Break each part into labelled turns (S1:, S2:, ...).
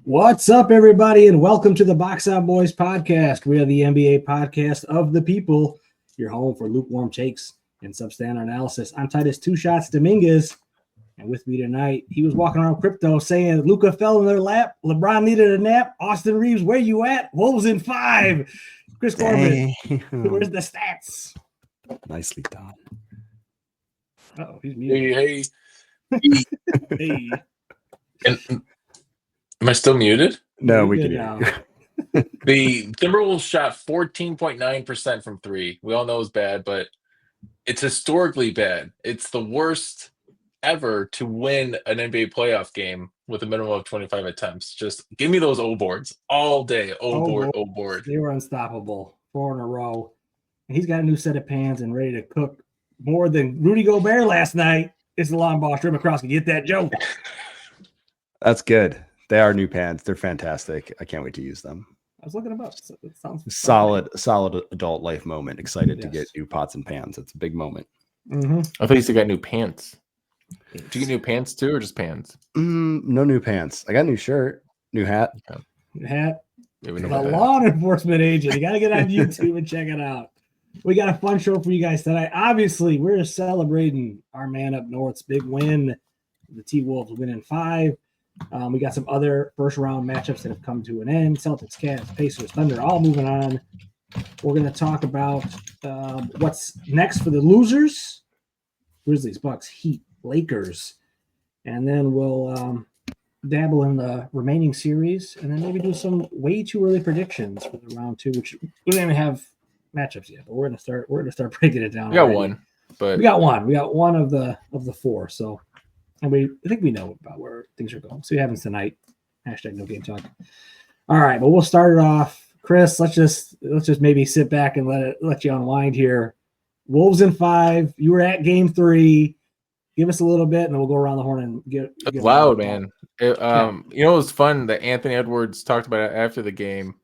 S1: What's up, everybody, and welcome to the Box Out Boys podcast. We are the NBA podcast of the people, your home for lukewarm takes and substandard analysis. I'm Titus Two Shots Dominguez, and with me tonight, he was walking around crypto saying Luka fell in their lap, LeBron needed a nap, Austin Reeves, where you at? Wolves in 5. Chris Corbin, where's the stats?
S2: Nicely done.
S1: Oh, he's muted.
S3: Hey.
S1: Hey.
S3: Am I still muted?
S2: No, we can hear you.
S3: The Timberwolves shot 14.9% from three. We all know it's bad, but it's historically bad. It's the worst ever to win an NBA playoff game with a minimum of 25 attempts. Just give me those O boards all day. O board.
S1: They were unstoppable. 4 in a row. And he's got a new set of pans and ready to cook more than Rudy Gobert last night. It's the long ball. Trey McCroskey, get that joke.
S2: That's good. They are new pants. They're fantastic. I can't wait to use them.
S1: I was looking them up. So it sounds
S2: solid adult life moment. Excited to get new pots and pans. It's a big moment.
S3: Mm-hmm. I thought you said got new pants. Did you get new pants too, or just pants?
S2: No new pants. I got a new shirt, new hat.
S1: Okay. New hat.
S3: Yeah,
S1: the law enforcement agent. You got to get on YouTube and check it out. We got a fun show for you guys tonight. Obviously, we're celebrating our man up north's big win. The T-Wolves winning 5. We got some other first-round matchups that have come to an end. Celtics, Cavs, Pacers, Thunder, all moving on. We're going to talk about what's next for the losers. Grizzlies, Bucks, Heat, Lakers. And then we'll dabble in the remaining series and then maybe do some way too early predictions for the round 2, which we don't even have matchups yet, but we're gonna start breaking it down.
S3: We got one, but
S1: we got one of the 4. So, and I think we know about where things are going. So we haven't tonight. Hashtag no game talk. All right, but we'll start it off. Chris, let's just maybe sit back and let you unwind here. Wolves in 5. You were at game 3. Give us a little bit, and then we'll go around the horn and get
S3: loud, man. You know, it was fun that Anthony Edwards talked about it after the game.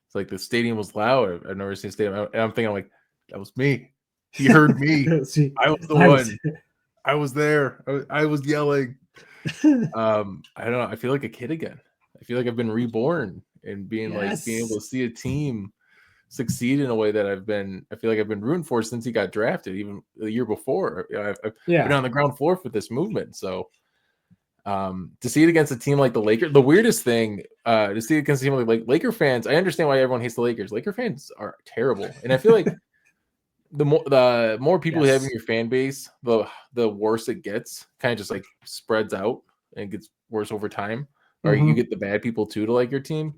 S3: It's like the stadium was loud. I've never seen a stadium. And I'm thinking, like, that was me. He heard me. I was the one. I was there. I was yelling. I don't know. I feel like a kid again. I feel like I've been reborn and being able to see a team succeed in a way that I feel like I've been rooting for since he got drafted, even the year before. I've been on the ground floor for this movement. So to see it against a team like the Lakers, the weirdest thing to see it against a team like Laker fans, I understand why everyone hates the Lakers. Laker fans are terrible. And I feel like the more people you have in your fan base, the worse it gets. Kind of just like spreads out and gets worse over time. Or you get the bad people too to like your team.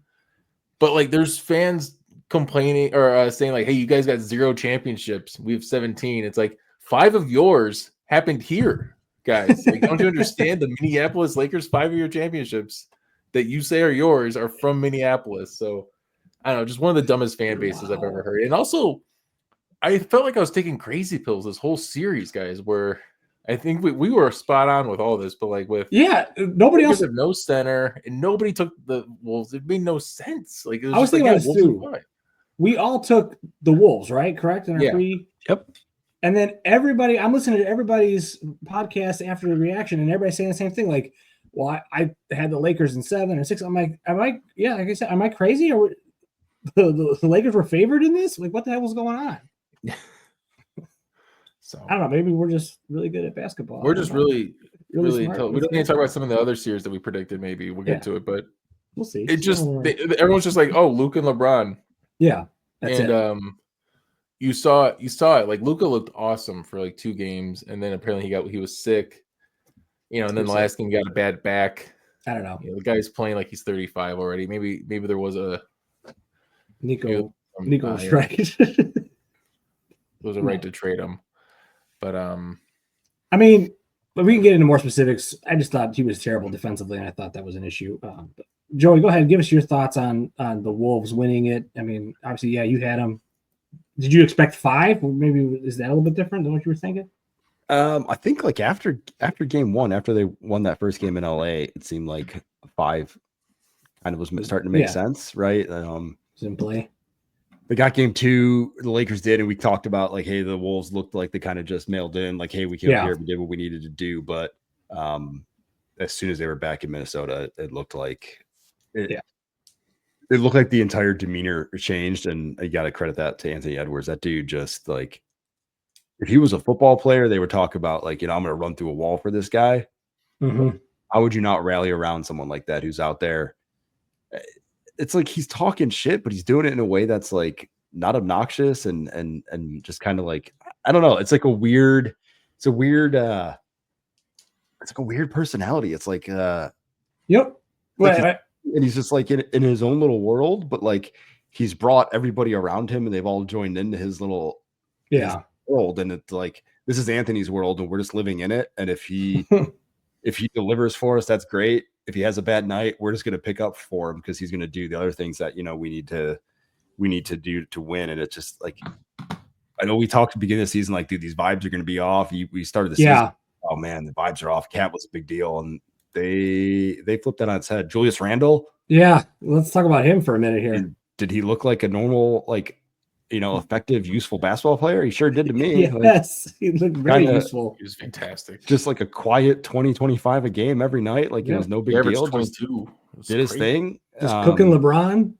S3: But like there's fans complaining or saying like, hey, you guys got 0 championships. We have 17. It's like 5 of yours happened here, guys. Like, don't you understand? The Minneapolis Lakers 5 of your championships that you say are yours are from Minneapolis. So I don't know, just one of the dumbest fan bases I've ever heard. And also, I felt like I was taking crazy pills this whole series, guys, where I think we were spot on with all this, but like with
S1: nobody else
S3: had no center and nobody took the Wolves. It made no sense. Like it was
S1: I was thinking about this too.
S3: Wolves.
S1: We all took the Wolves, right? Correct? In our
S2: Yep.
S1: And then I'm listening to everybody's podcast after the reaction, and everybody's saying the same thing. Like, well, I had the Lakers in 7 or 6. I'm like, like I said, am I crazy? Or the Lakers were favored in this? Like, what the hell was going on?
S3: So
S1: I don't know. Maybe we're just really good at basketball.
S3: We're just really
S1: smart.
S3: We don't need to talk about some of the other series that we predicted. Maybe we'll get to it, but
S1: we'll see.
S3: It just everyone's just like, oh, Luka and LeBron.
S1: Yeah, that's it.
S3: You saw it. Like Luka looked awesome for like 2 games, and then apparently he was sick. You know, and then the last game he got a bad back.
S1: I don't know.
S3: You know, the guy's playing like he's 35 already. Maybe there was a
S1: Nico was right.
S3: There was a right to trade him. But
S1: I mean, but we can get into more specifics. I just thought he was terrible defensively, and I thought that was an issue. Joey, go ahead and give us your thoughts on the Wolves winning it. I mean, obviously, you had them. Did you expect 5? Or maybe is that a little bit different than what you were thinking?
S2: I think like after game 1, after they won that first game in LA, it seemed like 5 kind of was starting to make sense, right?
S1: In play.
S2: They got game 2, the Lakers did, and we talked about like, hey, the Wolves looked like they kind of just mailed in, like, hey, we came here, we did what we needed to do. But as soon as they were back in Minnesota, it looked like It looked like the entire demeanor changed, and you got to credit that to Anthony Edwards. That dude just like, if he was a football player, they would talk about like, I'm going to run through a wall for this guy.
S1: Mm-hmm.
S2: How would you not rally around someone like that who's out there? It's like he's talking shit, but he's doing it in a way that's like not obnoxious and just kind of like, I don't know. It's like a weird personality. It's like,
S1: Yep.
S2: like and he's just like in his own little world, but like he's brought everybody around him and they've all joined into his little his world. And it's like, this is Anthony's world and we're just living in it. And if he delivers for us, that's great. If he has a bad night, we're just going to pick up for him because he's going to do the other things that, we need to do to win. And it's just like, I know we talked at the beginning of the season, like, dude, these vibes are going to be off. We started the season. Oh man, the vibes are off. Cat was a big deal. And they flipped that on its head. Julius Randle.
S1: Yeah. Let's talk about him for a minute here.
S2: Did he look like a normal, like, effective, useful basketball player? He sure did to me.
S1: Yes, he looked very useful.
S3: He was fantastic.
S2: Just like a quiet 20-25 a game every night. Like, it was no big deal.
S3: 22.
S2: Did his thing.
S1: Just cooking LeBron.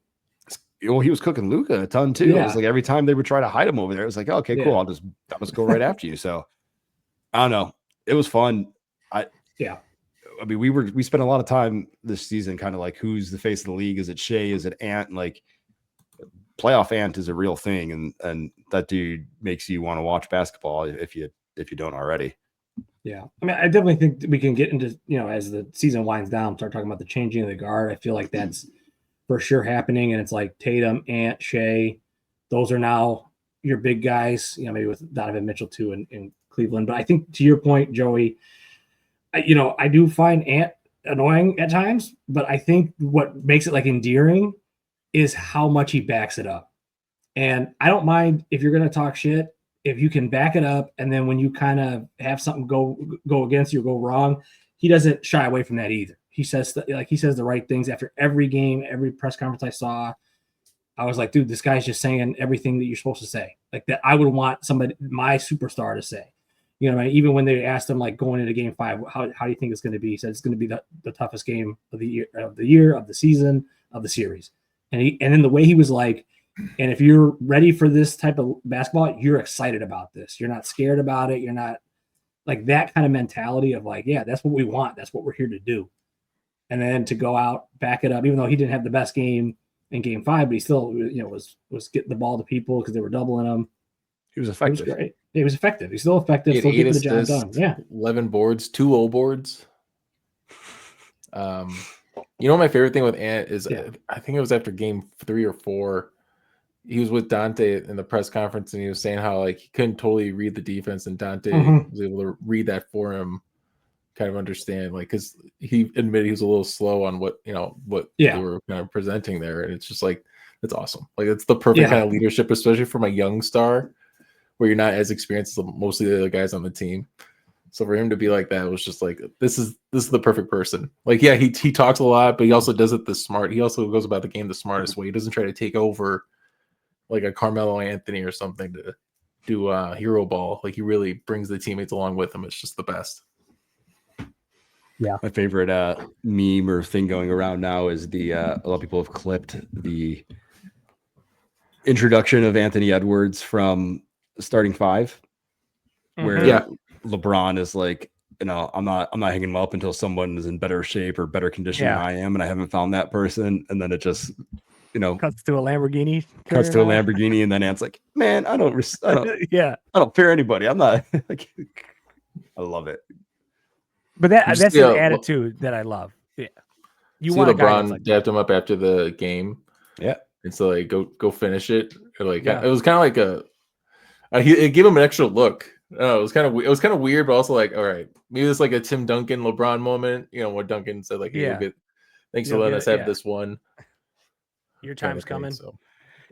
S2: Well, he was cooking Luka a ton too. It was like every time they would try to hide him over there, it was like, okay, cool. I'll just go right after you. So I don't know. It was fun. I mean, we spent a lot of time this season kind of like, who's the face of the league? Is it Shea? Is it Ant? Like, playoff Ant is a real thing, and that dude makes you want to watch basketball if you don't already.
S1: Yeah, I mean, I definitely think we can get into, as the season winds down, start talking about the changing of the guard. I feel like that's for sure happening, and it's like Tatum, Ant, Shea, those are now your big guys. Maybe with Donovan Mitchell too in Cleveland. But I think to your point, Joey, I do find Ant annoying at times, but I think what makes it like endearing is how much he backs it up. And I don't mind if you're going to talk shit, if you can back it up. And then when you kind of have something go against you or go wrong, he doesn't shy away from that either. He says the right things after every game, every press conference I saw. I was like, dude, this guy's just saying everything that you're supposed to say. Like that I would want somebody, my superstar, to say. Even when they asked him, like, going into game 5, how do you think it's going to be? He said it's going to be the toughest game of the year, of the season, of the series. And then the way he was like, and if you're ready for this type of basketball, you're excited about this. You're not scared about it. You're not like that kind of mentality of like, yeah, that's what we want. That's what we're here to do. And then to go out, back it up, even though he didn't have the best game in game 5, but he still, was getting the ball to people because they were doubling him.
S2: He was effective.
S1: It was great. It was effective. He's still effective. Still getting the job done. Yeah.
S3: 11 boards, 2 O boards. My favorite thing with Ant is, I think it was after game 3 or 4, he was with Dante in the press conference and he was saying how like he couldn't totally read the defense, and Dante was able to read that for him, kind of understand, like, because he admitted he was a little slow on what they were kind of presenting there, and it's just like, it's awesome. Like, it's the perfect kind of leadership, especially from a young star where you're not as experienced as most of the other guys on the team. So for him to be like that was just like, this is the perfect person. Like, yeah, he talks a lot, but he also does it the smart. He also goes about the game the smartest way. He doesn't try to take over like a Carmelo Anthony or something to do hero ball. Like, he really brings the teammates along with him. It's just the best.
S2: Yeah. My favorite meme or thing going around now is a lot of people have clipped the introduction of Anthony Edwards from starting 5, where LeBron is like, I'm not hanging him up until someone is in better shape or better condition than I am, and I haven't found that person. And then it just,
S4: cuts to a Lamborghini.
S2: And then Ant's like, man, I don't fear anybody. I'm not. Like, I love it.
S4: But that's the attitude that I love. Yeah,
S3: you want LeBron dapped him up after the game.
S2: Yeah,
S3: and so like go finish it. Or like it was kind of like it gave him an extra look. It was kind of weird, but also like, all right, maybe it's like a Tim Duncan LeBron moment. What Duncan said, like, thanks for letting us have this one.
S4: Your time's coming.
S3: So,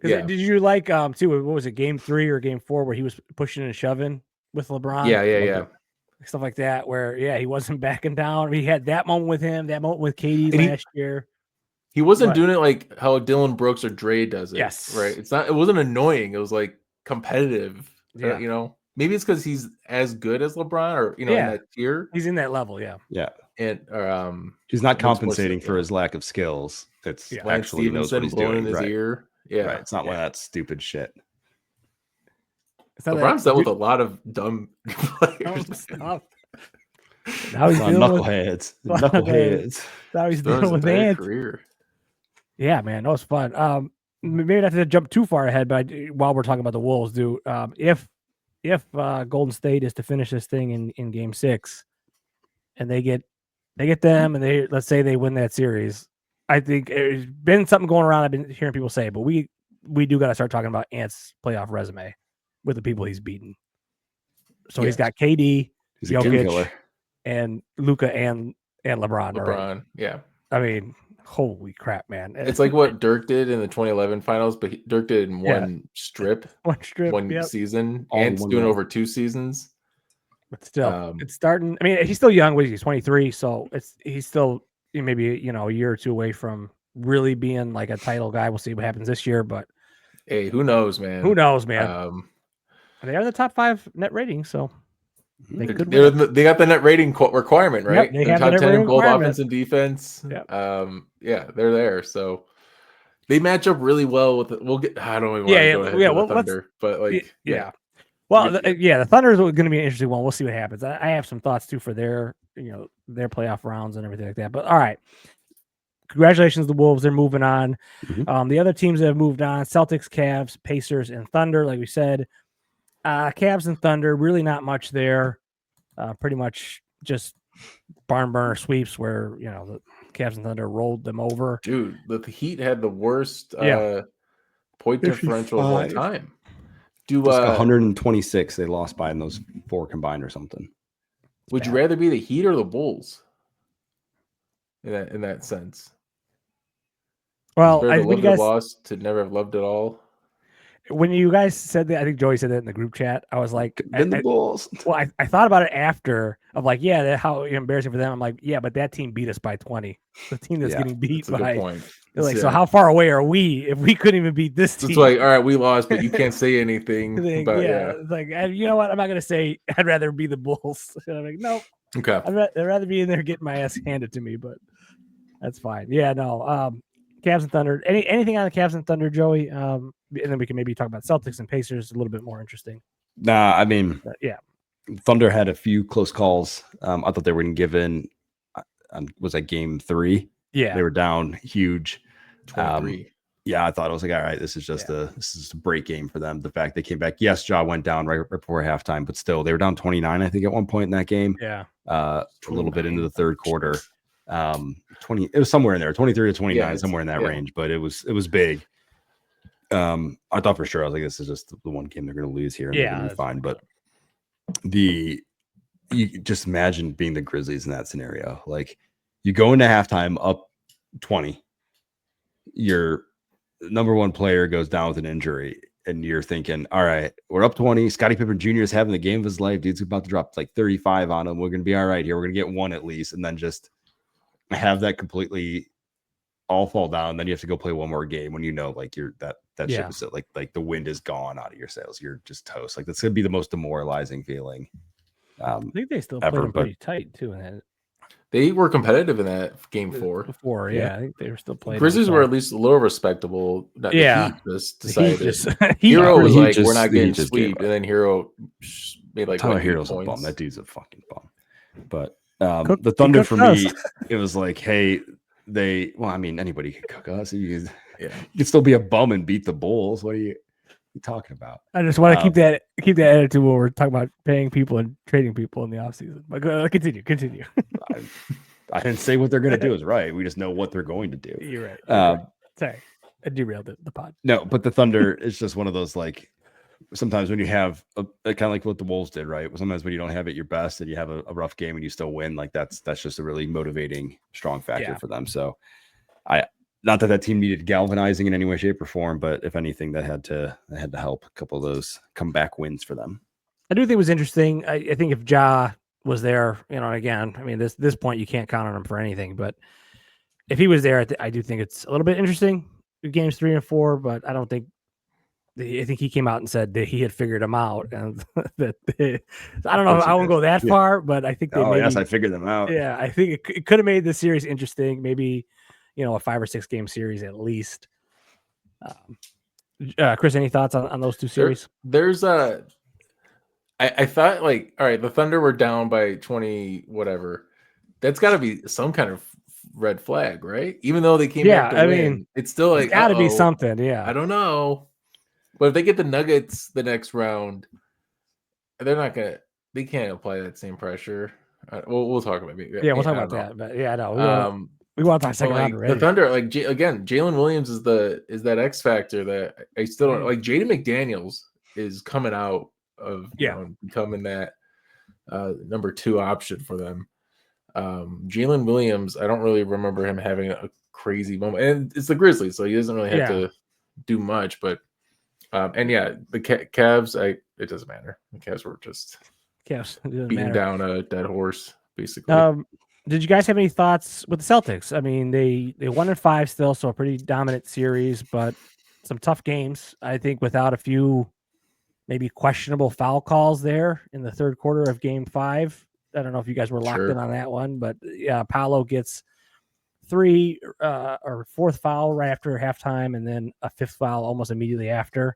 S4: did you like too? What was it, game 3 or game 4, where he was pushing and shoving with LeBron?
S3: Yeah.
S4: Stuff like that, where he wasn't backing down. He had that moment with him, that moment with Katie last year.
S3: He wasn't doing it like how Dylan Brooks or Dre does it.
S4: Yes,
S3: right. It wasn't annoying. It was like competitive.
S2: Yeah.
S3: maybe it's because he's as good as LeBron, or in that tier.
S4: He's in that level, yeah.
S3: And
S2: he's not compensating for his lack of skills. It's actually
S3: Stevenson
S2: knows what he's
S3: blowing
S2: doing.
S3: in his ear. Yeah,
S2: right. It's not one of that stupid shit.
S3: LeBron's dealt with a lot of dumb players.
S4: Now he's dealing
S2: knuckleheads. Knuckleheads.
S4: Now he's dealing with Ant.
S3: Career.
S4: Yeah, man, that was fun. Maybe not to jump too far ahead, but while we're talking about the Wolves, if Golden State is to finish this thing in Game 6, and they get them, and let's say they win that series, I think there's been something going around. I've been hearing people say, but we do got to start talking about Ant's playoff resume with the people he's beaten. So he's got KD,
S2: he's a game killer,
S4: and Luka and LeBron.
S3: LeBron, yeah.
S4: I mean, holy crap, man!
S3: It's like what Dirk did in the 2011 finals, but Dirk did it in one season. Ant's doing over 2 seasons.
S4: But still, it's starting. I mean, he's still young. He's 23, so he's still maybe a year or two away from really being like a title guy. We'll see what happens this year, but
S3: hey, who knows, man?
S4: They are the top 5 net rating, so they could.
S3: They got the net rating requirement, right?
S4: Yep, they
S3: they're
S4: have
S3: top 10 in both offense and defense.
S4: Yep.
S3: They're there, so they match up really well with. We'll get. I don't even want to go ahead with the Thunder, but like,
S4: Well, the Thunder is going to be an interesting one. We'll see what happens. I have some thoughts too for their playoff rounds and everything like that. But all right, congratulations to the Wolves. They're moving on.
S2: Mm-hmm.
S4: The other teams that have moved on: Celtics, Cavs, Pacers, and Thunder. Like we said, Cavs and Thunder, really not much there. Pretty much just barn burner sweeps where the Cavs and Thunder rolled them over.
S3: Dude, the Heat had the worst point differential of all time.
S2: 126 they lost by in those 4 combined or something.
S3: Would you rather be the Heat or the Bulls? In that sense.
S4: Well,
S3: you guys lost to never have loved it all.
S4: When you guys said that, I think Joey said that in the group chat. I was like,
S2: the Bulls.
S4: Well, I thought about it after of like, how embarrassing for them. I'm like, but that team beat us by 20. The team that's getting beat by. Good point. They're like, so how far away are we if we couldn't even beat this team?
S3: It's like, all right, we lost, but you can't say anything.
S4: It's like, you know what? I'm not gonna say I'd rather be the Bulls. And I'm like, nope.
S3: Okay.
S4: I'd rather be in there getting my ass handed to me, but that's fine. Yeah, no. Cavs and Thunder. Anything on the Cavs and Thunder, Joey? And then we can maybe talk about Celtics and Pacers. A little bit more interesting.
S2: Nah, I mean,
S4: Thunder
S2: had a few close calls. I thought they were going to give in. Was that Game 3?
S4: Yeah,
S2: they were down huge.
S3: 23.
S2: I thought it was like, all right, this is just a break game for them. The fact they came back. Yes, Ja went down right before halftime, but still they were down 29. I think at one point in that game.
S4: Yeah,
S2: a little bit into the third quarter. 20. It was somewhere in there, 23 to 29, somewhere in that range. But it was big. I thought for sure, I was like, this is just the one game they're going to lose here. And they're going to be fine. But you just imagine being the Grizzlies in that scenario. Like you go into halftime up 20, your number one player goes down with an injury, and you're thinking, all right, we're up 20. Scottie Pippen Jr. is having the game of his life. Dude's about to drop like 35 on him. We're going to be all right here. We're going to get one at least. And then just have that completely all fall down. Then you have to go play one more game when like you're that ship is like the wind is gone out of your sails. You're just toast. Like that's gonna be the most demoralizing feeling.
S4: I think they still played them pretty tight too. In that
S3: they were competitive in that Game 4.
S4: Before, I think they were still playing.
S3: Grizzlies were at least a little respectable. The Heat just decided.
S4: Hero
S3: was like, we're not getting sweep, and then Hero made like
S2: Tyler Hero's a bum. That dude's a fucking bum. But the Thunder for me, it was like, hey. Anybody can cook us. You can still be a bum and beat the Bulls. What are you talking about?
S4: I just want to keep that attitude when we're talking about paying people and trading people in the offseason. But continue.
S2: I didn't say what they're going to do is right. We just know what they're going to do.
S4: You're right. Sorry, I derailed the pod.
S2: No, but the Thunder is just one of those like. Sometimes when you have kind of like what the Wolves did, right? Sometimes when you don't have it your best and you have a rough game and you still win, like that's just a really motivating, strong factor for them. So not that team needed galvanizing in any way, shape, or form, but if anything, that had to help a couple of those comeback wins for them.
S4: I do think it was interesting. I think if Ja was there, again, I mean, this point you can't count on him for anything, but if he was there, I do think it's a little bit interesting. Games 3 and 4, but I don't think I think he came out and said that he had figured them out, and that I don't know. I won't go that far, but I think they.
S2: Oh yes, I figured them out.
S4: Yeah, I think it could have made the series interesting. Maybe a 5 or 6 game series at least. Chris, any thoughts on those two series?
S3: There's I thought like, all right, the Thunder were down by 20, whatever. That's got to be some kind of red flag, right? Even though they came back to win, it's still like
S4: got to be something. Yeah,
S3: I don't know, but if they get the Nuggets the next round, they're not gonna. They can't apply that same pressure. We'll talk about it.
S4: Yeah, we'll talk about that. But yeah, no, we want to talk second round already.
S3: The Thunder, like again, Jalen Williams is that X factor that I still don't like. Jaden McDaniels is coming out of becoming that number 2 option for them. Jalen Williams, I don't really remember him having a crazy moment, and it's the Grizzlies, so he doesn't really have to do much. But and the Cavs, it doesn't matter. The Cavs were just beating down a dead horse, basically.
S4: Did you guys have any thoughts with the Celtics? I mean, they 1-5 still, so a pretty dominant series, but some tough games. I think without a few maybe questionable foul calls there in the third quarter of Game 5. I don't know if you guys were locked in on that one, but yeah, Paolo gets 3 or 4th foul right after halftime, and then a 5th foul almost immediately after.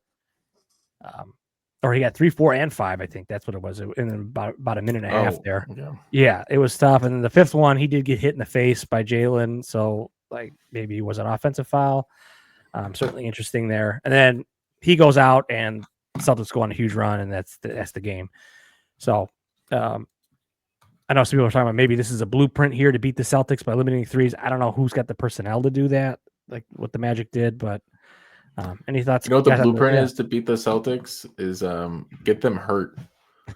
S4: Or he got 3, 4, and 5. I think that's what it was. And then about a minute and a half there. Yeah, it was tough. And then the 5th one, he did get hit in the face by Jalen. So like maybe it was an offensive foul. Certainly interesting there. And then he goes out and Celtics go on a huge run, and that's the game. So I know some people are talking about maybe this is a blueprint here to beat the Celtics by limiting threes. I don't know who's got the personnel to do that, like what the Magic did, but any thoughts?
S3: You know what the blueprint is to beat the Celtics is get them hurt.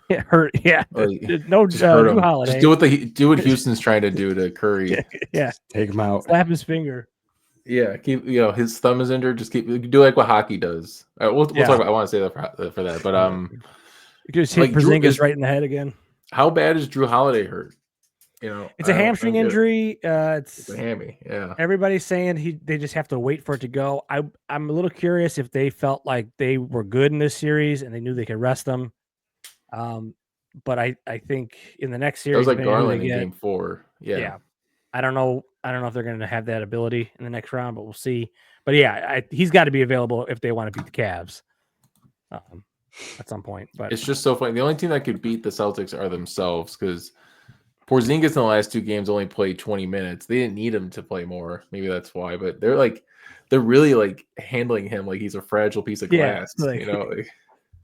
S4: Hurt, yeah.
S3: Like,
S4: no Drew Holiday.
S3: Just do what Houston's trying to do to Curry.
S4: Yeah,
S2: take him out.
S4: Slap his finger.
S3: Yeah, keep his thumb is injured. Just do like what hockey does. We'll talk about. I want to say that for that, but
S4: you just hit Porzingis right in the head again.
S3: How bad is Drew Holiday hurt?
S4: It's a hamstring injury. It's
S3: a hammy. Yeah.
S4: Everybody's saying they just have to wait for it to go. I'm a little curious if they felt like they were good in this series and they knew they could rest them. But I think in the next series,
S3: it was like Garland in Game 4. Yeah.
S4: I don't know if they're going to have that ability in the next round, but we'll see. But yeah, he's got to be available if they want to beat the Cavs at some point. But
S3: it's just so funny. The only team that could beat the Celtics are themselves, because Porzingis in the last 2 games only played 20 minutes. They didn't need him to play more. Maybe that's why. But they're really like handling him like he's a fragile piece of glass.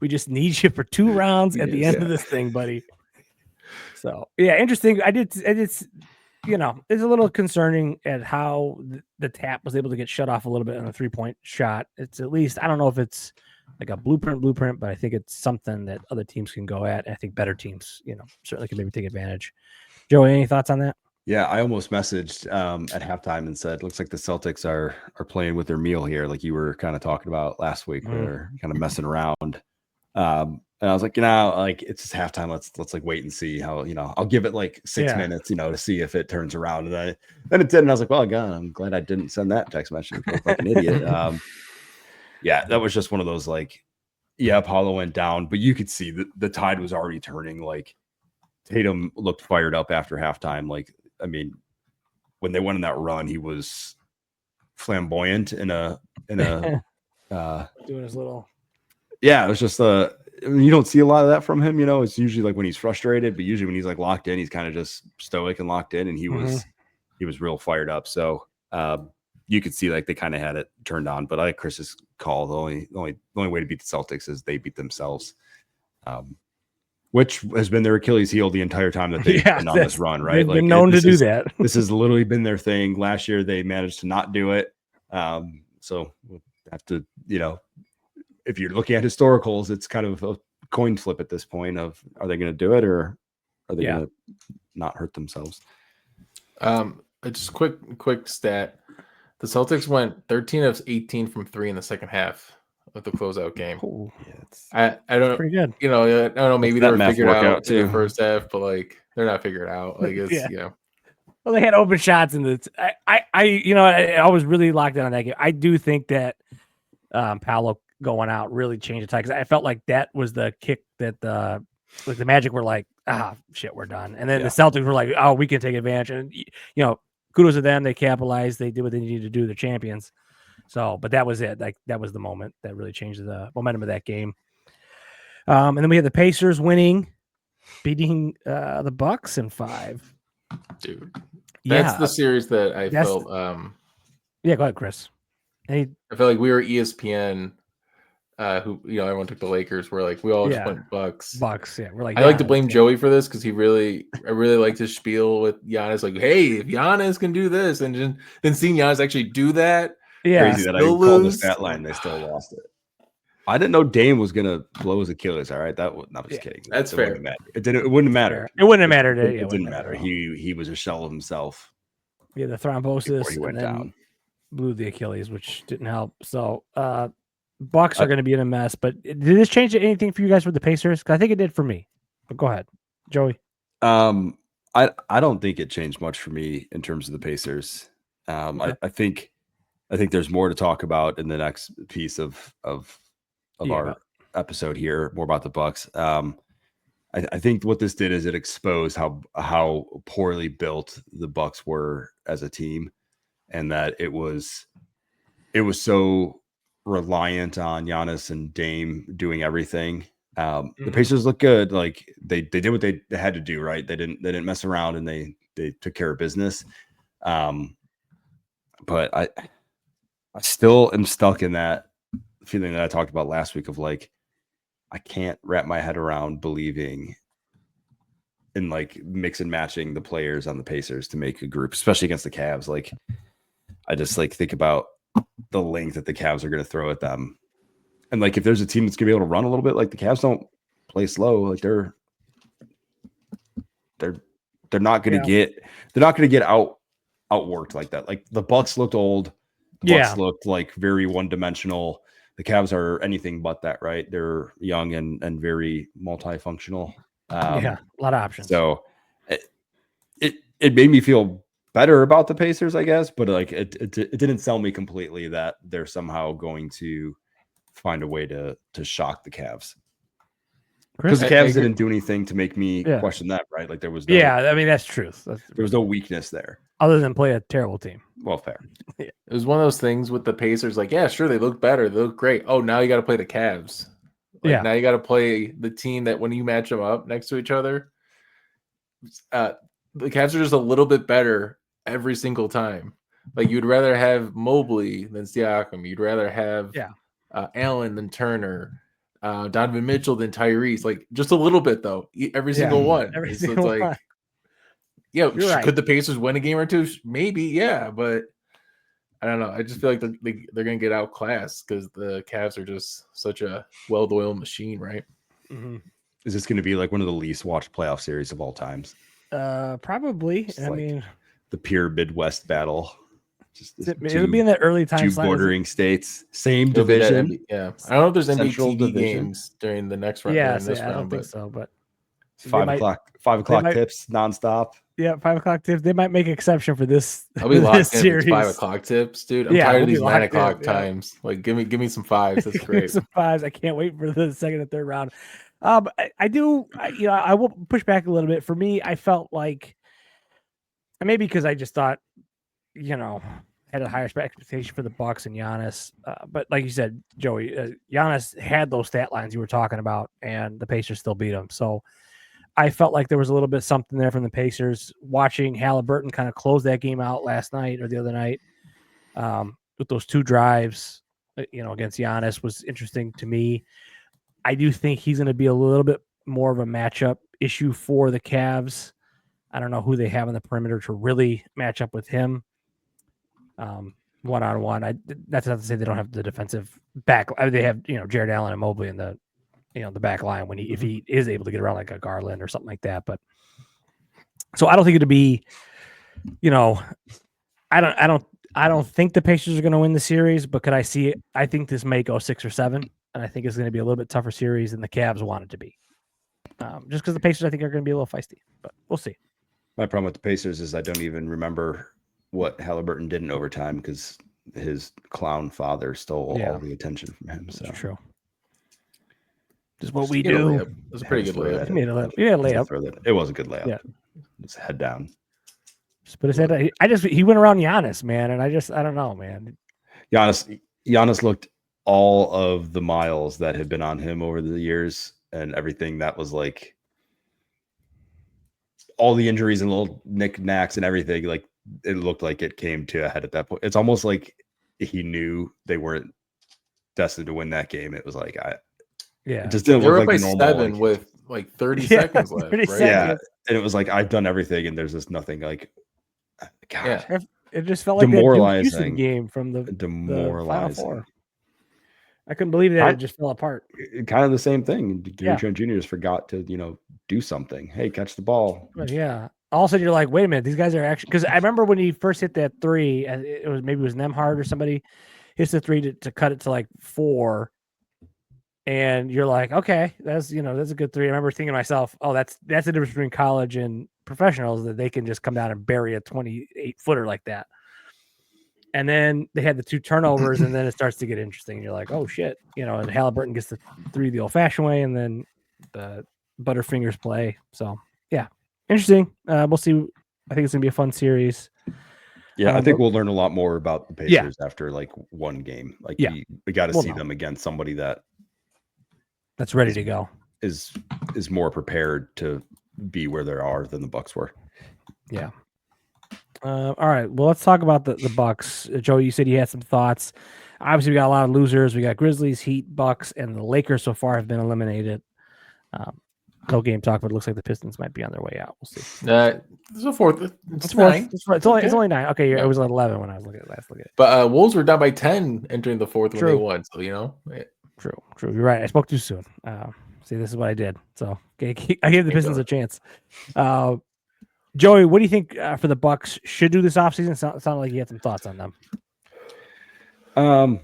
S4: We just need you for 2 rounds at the end of this thing, buddy. So yeah, interesting. It's a little concerning at how the Tap was able to get shut off a little bit on a 3-point shot. It's at least, I don't know if it's like a blueprint, but I think it's something that other teams can go at. And I think better teams, certainly can maybe take advantage. Joey, any thoughts on that?
S2: Yeah, I almost messaged at halftime and said, looks like the Celtics are playing with their meal here, like you were kind of talking about last week. They're kind of messing around. And I was like, it's just halftime. Let's like wait and see how, I'll give it like 6 minutes, to see if it turns around. And then it did. And I was like, well, God, I'm glad I didn't send that text message. I look like an idiot. That was just one of those Paulo went down, but you could see the tide was already turning. Like Tatum looked fired up after halftime. When they went on that run, he was flamboyant in a doing
S4: his little.
S2: Yeah, it was just you don't see a lot of that from him. It's usually like when he's frustrated, but usually when he's like locked in, he's kind of just stoic and locked in, and he was real fired up. So you could see like they kind of had it turned on. But I like Chris's call. The only way to beat the Celtics is they beat themselves, which has been their Achilles heel the entire time that they've been on this run. Right,
S4: they've been known to do that.
S2: This has literally been their thing. Last year they managed to not do it. So we'll have to, if you're looking at historicals, it's kind of a coin flip at this point of, are they going to do it or are they going to not hurt themselves?
S3: Just quick stat. The Celtics went 13 of 18 from 3 in the second half of the closeout game.
S4: Ooh,
S3: I don't,
S4: pretty good.
S3: I don't know, maybe they were figured out
S2: too
S3: in the first half, but they're not figured out.
S4: Well, they had open shots in I was really locked in on that game. I do think that Paolo going out really changed the tide, because I felt like that was the kick that the Magic were like, shit, we're done. And then the Celtics were like, oh, we can take advantage. And, kudos to them. They capitalized. They did what they needed to do. They're champions. So, but that was it. Like, that was the moment that really changed the momentum of that game. And then we had the Pacers beating the Bucks in 5.
S3: Dude, that's the series that I felt.
S4: Yeah, go ahead, Chris.
S3: I felt like we were ESPN. Who everyone took the Lakers. We're like, we all just went Bucks.
S4: Yeah. We're like,
S3: I like to blame Joey for this because I really liked his spiel with Giannis. Like, hey, if Giannis can do this, and then seeing Giannis actually do that,
S2: crazy that I called the stat line. They still lost it. I didn't know Dame was gonna blow his Achilles. All right, I was kidding.
S3: That's fair.
S2: It wouldn't matter.
S4: It wouldn't have mattered.
S2: It didn't matter. He was a shell of himself.
S4: Yeah, the thrombosis.
S2: He went down.
S4: Blew the Achilles, which didn't help. So Bucks are going to be in a mess. But did this change anything for you guys with the Pacers? Because I think it did for me. But go ahead, Joey.
S2: I don't think it changed much for me in terms of the Pacers. I think there's more to talk about in the next piece of our episode here, more about the Bucks. I think what this did is it exposed how poorly built the Bucks were as a team, and that it was so reliant on Giannis and Dame doing everything. The Pacers look good. Like they did what they had to do, right? They didn't mess around, and they took care of business. But I still am stuck in that feeling that I talked about last week of like, I can't wrap my head around believing in like mix and matching the players on the Pacers to make a group, especially against the Cavs. Like, I just like think about the length that the Cavs are going to throw at them. And like, if there's a team that's gonna be able to run a little bit, like the Cavs don't play slow. Like they're not going to get outworked like that. Like the Bucks looked old. The Bucks looked like very one-dimensional. The Cavs are anything but that, right? They're young and very multifunctional.
S4: A lot of options.
S2: So it made me feel better about the Pacers, I guess, but like it didn't sell me completely that they're somehow going to find a way to shock the Cavs. Because the Cavs didn't do anything to make me question that, right? Like there was no,
S4: I mean, that's truth. There
S2: was no weakness there.
S4: Other than play a terrible team.
S2: Well, fair.
S3: It was one of those things with the Pacers, like, yeah, sure, they look better. They look great. Oh, now you got to play the Cavs. Now you got to play the team that when you match them up next to each other, the Cavs are just a little bit better every single time. Like you'd rather have Mobley than Siakam. You'd rather have Allen than Turner. Donovan Mitchell than Tyrese, like just a little bit though. Every single one. So it's like, could the Pacers win a game or two? Maybe, but I don't know. I just feel like they're gonna get outclassed because the Cavs are just such a well-oiled machine, right?
S4: Mm-hmm.
S2: Is this going to be like one of the least watched playoff series of all times?
S4: Probably. I mean,
S2: the pure Midwest battle.
S4: It'll be in the early time.
S2: Two bordering states, same division.
S3: I don't know if there's NBA games during the next round.
S4: I don't think so. But
S2: 5 o'clock tips nonstop.
S4: Yeah, 5 o'clock tips. They might make an exception for this.
S3: I'll be locked in
S4: series.
S3: 5 o'clock tips, dude. I'm tired of these 9 o'clock times. Like, give me some fives. That's great.
S4: Some fives. I can't wait for the second and third round. I will push back a little bit. For me, I felt like, maybe because I just thought, had a higher expectation for the Bucks and Giannis. But like you said, Joey, Giannis had those stat lines you were talking about, and the Pacers still beat him. So I felt like there was a little bit something there from the Pacers. Watching Halliburton kind of close that game out last night or the other night with those 2 drives, against Giannis was interesting to me. I do think he's going to be a little bit more of a matchup issue for the Cavs. I don't know who they have on the perimeter to really match up with him. One-on-one. That's not to say they don't have the defensive back. They have, Jared Allen and Mobley in the, the back line when if he is able to get around like a Garland or something like that. But so I don't think it'd be, I don't think the Pacers are going to win the series, but could I see it? I think this may go 6 or 7, and I think it's going to be a little bit tougher series than the Cavs want it to be. Just because the Pacers, I think, are going to be a little feisty, but we'll see.
S2: My problem with the Pacers is I don't even remember what Halliburton did in overtime because his clown father stole
S4: Yeah.
S2: all the attention from him. So
S4: That's true. Just what
S3: Just
S4: we
S3: get a
S4: do.
S3: layup. It was a pretty good
S2: Throw
S3: layup.
S2: that
S4: He made a layup.
S2: in.
S4: He made a
S2: Just
S4: layup.
S2: throw that- It was a good layup.
S4: Yeah.
S2: Just head down.
S4: Just put his head. He went around Giannis, man, and I don't know, man.
S2: Giannis looked all of the miles that had been on him over the years and everything that was like all the injuries and little knickknacks and everything. Like it looked like it came to a head at that point. It's almost like he knew they weren't destined to win that game. It was like
S4: Yeah,
S2: it just didn't
S3: They were
S2: look
S3: up
S2: like
S3: by
S2: a normal
S3: 7
S2: like,
S3: with like 30
S4: Yeah,
S3: seconds left.
S4: 30
S3: Right?
S4: seconds.
S2: yeah, and it was like I've done everything, and there's just nothing. Like, God,
S3: Yeah.
S4: it just felt like that Duke Houston
S2: demoralizing.
S4: game from the Final
S2: Demoralizing.
S4: Four. I couldn't believe that it just fell apart.
S2: Kind of the same thing. Gary
S4: Yeah.
S2: Trent Jr. just forgot to do something. Hey, catch the ball.
S4: But yeah. All of a sudden, you're like, wait a minute, these guys are actually. Because I remember when he first hit that three, and it was Nemhard or somebody hits the three to cut it to like 4. And you're like, okay, that's a good three. I remember thinking to myself, oh, that's the difference between college and professionals, that they can just come down and bury a 28-footer like that. And then they had the 2 turnovers, and then it starts to get interesting. You're like, oh shit, and Halliburton gets the 3 the old-fashioned way, and then the Butterfingers play. So yeah, interesting. We'll see. I think it's gonna be a fun series.
S2: Yeah, I think we'll learn a lot more about the Pacers after like one game. Like we got to see them against somebody
S4: that's ready to go.
S2: Is more prepared to be where they are than the Bucks were.
S4: Yeah. All right. Well, let's talk about the Bucks. Joe, you said you had some thoughts. Obviously, we got a lot of losers. We got Grizzlies, Heat, Bucks, and the Lakers so far have been eliminated. No game talk, but it looks like the Pistons might be on their way out. We'll see.
S3: It's a fourth. It's
S4: 9.
S3: fourth.
S4: It's only 9. Okay, it was 11 when I was looking at it.
S3: But Wolves were down by 10 entering the fourth when
S4: True.
S3: they won. So
S4: True. You're right. I spoke too soon. See, this is what I did. So I gave the Pistons a chance. Joey, what do you think for the Bucks should do this offseason? Sounded like you had some thoughts on them.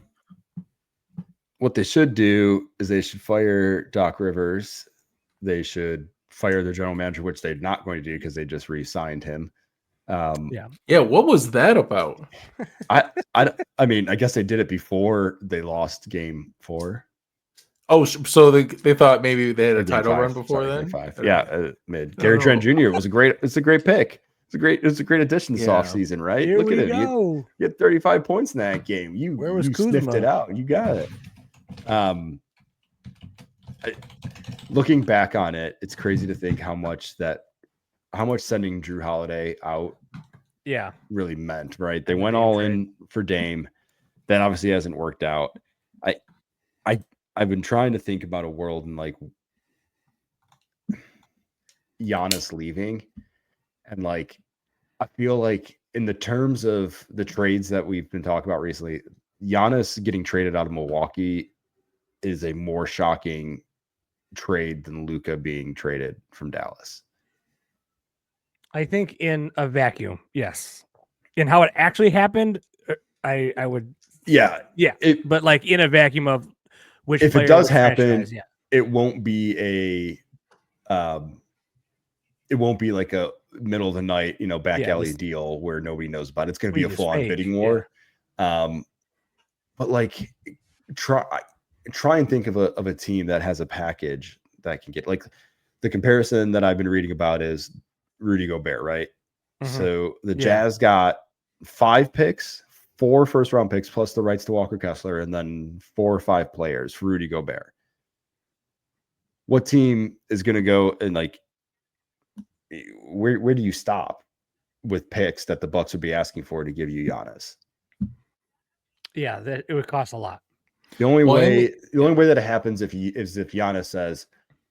S2: What they should do is they should fire Doc Rivers. They should fire their general manager, which they're not going to do because they just re-signed him.
S3: Yeah. What was that about?
S2: I mean, I guess they did it before they lost game 4.
S3: Oh, so they thought maybe they had a title
S2: 5,
S3: run before
S2: sorry,
S3: then.
S2: 5. Yeah, mid. Gary Trent Jr. was it's a great pick. It's a great addition this offseason, right?
S4: Here
S2: Look at
S4: we
S2: him.
S4: go.
S2: You had 35 points in that game.
S4: Where was
S2: you
S4: Kuzma?
S2: sniffed it out. You got it. Looking back on it, it's crazy to think how much sending Drew Holiday out really meant, right? They went all in for Dame. That obviously hasn't worked out. I've been trying to think about a world in like Giannis leaving, and like I feel like in the terms of the trades that we've been talking about recently, Giannis getting traded out of Milwaukee is a more shocking trade than Luka being traded from Dallas.
S4: I think in a vacuum, yes. In how it actually happened, I would.
S2: Yeah.
S4: But like in a vacuum of which
S2: if it does happen,
S4: franchise,
S2: it won't be it won't be like a middle of the night, back alley deal where nobody knows about it. It's going to be a full on bidding war. But like try and think of a team that has a package that can get, like, the comparison that I've been reading about is Rudy Gobert, right?
S4: Mm-hmm.
S2: So the Jazz got 5 picks, 4 first-round picks, plus the rights to Walker Kessler, and then 4 or 5 players for Rudy Gobert. What team is going to go and, like, where do you stop with picks that the Bucks would be asking for to give you Giannis?
S4: Yeah, that it would cost a lot.
S2: The only way that it happens is if Giannis says,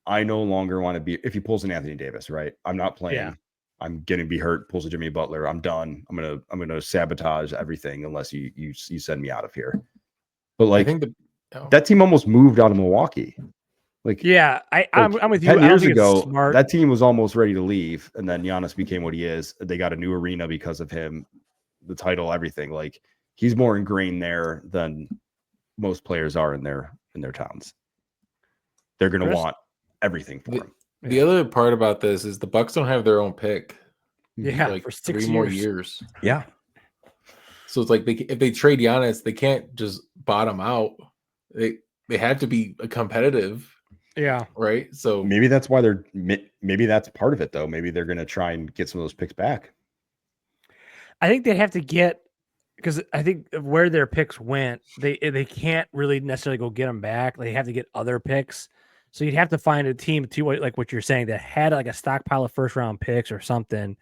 S2: I no longer want to be, if he pulls an Anthony Davis, right? I'm not playing.
S4: Yeah.
S2: I'm going to be hurt. Pulls a Jimmy Butler. I'm done. I'm gonna sabotage everything unless you send me out of here. But like, I think that team almost moved out of Milwaukee. Like, yeah,
S4: I'm with you.
S2: 10 years ago, that team was almost ready to leave, and then Giannis became what he is. They got a new arena because of him, the title, everything. Like, he's more ingrained there than most players are in their towns. They're going to want everything for him.
S3: The other part about this is the Bucks don't have their own pick.
S4: Yeah,
S3: like
S4: for 6
S3: 3 more years.
S2: Yeah.
S3: So it's like if they trade Giannis, they can't just bottom out. They have to be competitive.
S4: Yeah.
S3: Right. So
S2: maybe that's part of it though. Maybe they're going to try and get some of those picks back.
S4: I think they have to get, because I think where their picks went, they can't really necessarily go get them back. They have to get other picks. So you'd have to find a team too, like what you're saying, that had like a stockpile of first round picks or something.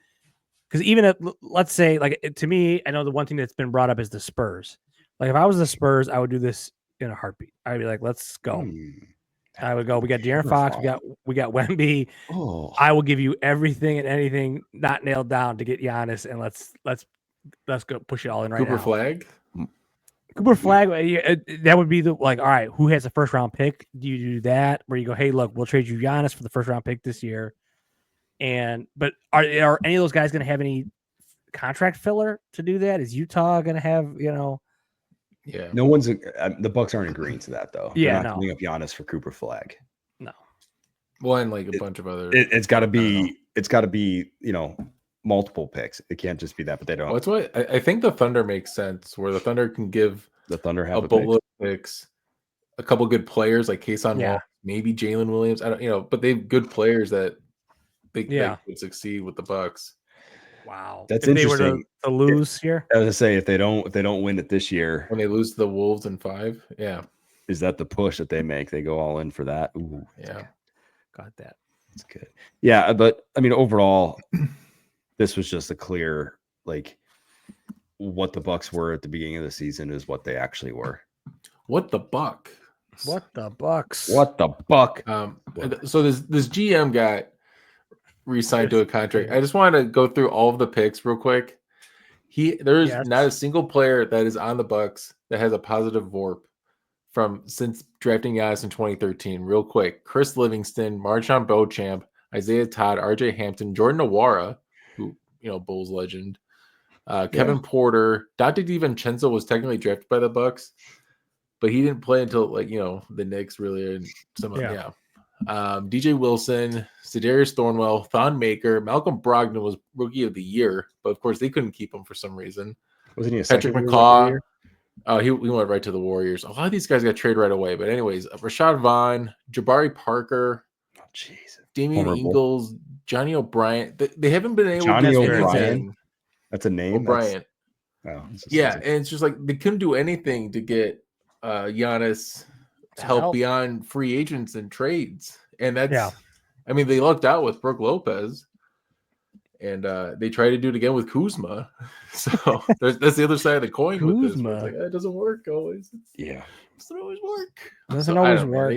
S4: Because even if, let's say, like to me, I know the one thing that's been brought up is the Spurs. Like if I was the Spurs, I would do this in a heartbeat. I'd be like, let's go. I would go. We got De'Aaron Fox. We got Wemby.
S2: Oh,
S4: I will give you everything and anything not nailed down to get Giannis, and let's go push it all in right
S3: Cooper
S4: now.
S3: Flag.
S4: Flag. That would be all right. Who has a first round pick? Do you do that where you go, hey, look, we'll trade you Giannis for the first round pick this year? But are any of those guys going to have any contract filler to do that? Is Utah going to have
S3: Yeah.
S2: No one's the Bucks aren't agreeing to that though.
S4: Yeah,
S2: They're not giving up Giannis for Cooper Flag.
S4: No.
S3: Well, and like a bunch of other.
S2: It's got to be multiple picks. It can't just be that. But they don't.
S3: Well, that's why I think the Thunder makes sense, where the Thunder can give
S2: The Thunder have
S3: a boatload of picks, a couple good players like Kason Wall, maybe Jalen Williams. I don't, but they have good players that they could succeed with the Bucks.
S4: Wow,
S2: That's
S4: if
S2: interesting.
S4: They were to lose here,
S2: I was gonna say if they don't win it this year,
S3: when they lose to the Wolves in 5,
S2: is that the push that they make? They go all in for that. Ooh,
S4: got that.
S2: That's good. Yeah, but I mean, overall, this was just a clear what the Bucks were at the beginning of the season is what they actually were.
S3: What the buck?
S4: What the Bucks?
S2: What the buck?
S3: So this GM got re-signed to a contract. I just wanted to go through all of the picks real quick. There's not a single player that is on the Bucks that has a positive VORP since drafting Giannis in 2013. Real quick: Chris Livingston, Marchand Beauchamp, Isaiah Todd, RJ Hampton, Jordan Nwora, who Bulls legend, Kevin Porter. Dante DiVincenzo was technically drafted by the Bucks, but he didn't play until the Knicks really, and DJ Wilson, Sedarius Thornwell, Thon Maker, Malcolm Brogdon was Rookie of the Year, but of course they couldn't keep him for some reason.
S2: Wasn't he a
S3: Patrick
S2: second
S3: McCaw? He went right to the Warriors. A lot of these guys got traded right away. But anyways, Rashad Vaughn, Jabari Parker, Damian Ingles, Johnny O'Brien. They haven't been able to do anything.
S2: That's a name.
S3: O'Brien. And it's just like they couldn't do anything to get Giannis help beyond free agents and trades. And that's I mean, they lucked out with Brook Lopez. And they tried to do it again with Kuzma. So that's the other side of the coin with this. It's like, it doesn't work always. It doesn't always work.
S4: Doesn't always work.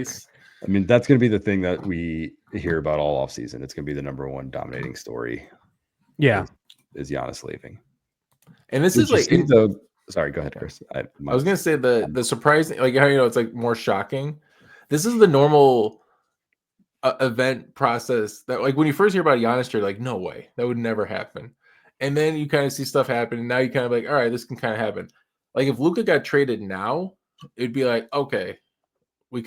S2: I mean, that's going to be the thing that we hear about all offseason. It's going to be the number one dominating story.
S4: Yeah.
S2: Is Giannis leaving.
S3: And this is like...
S2: Sorry, go ahead, Chris. I
S3: was going to say the surprising... Like, how it's like more shocking. This is the normal... event process that like when you first hear about Giannis, you're like, no way, that would never happen. And then you kind of see stuff happen, and now you kind of like, all right, this can kind of happen. Like if Luka got traded now, it'd be like, okay, we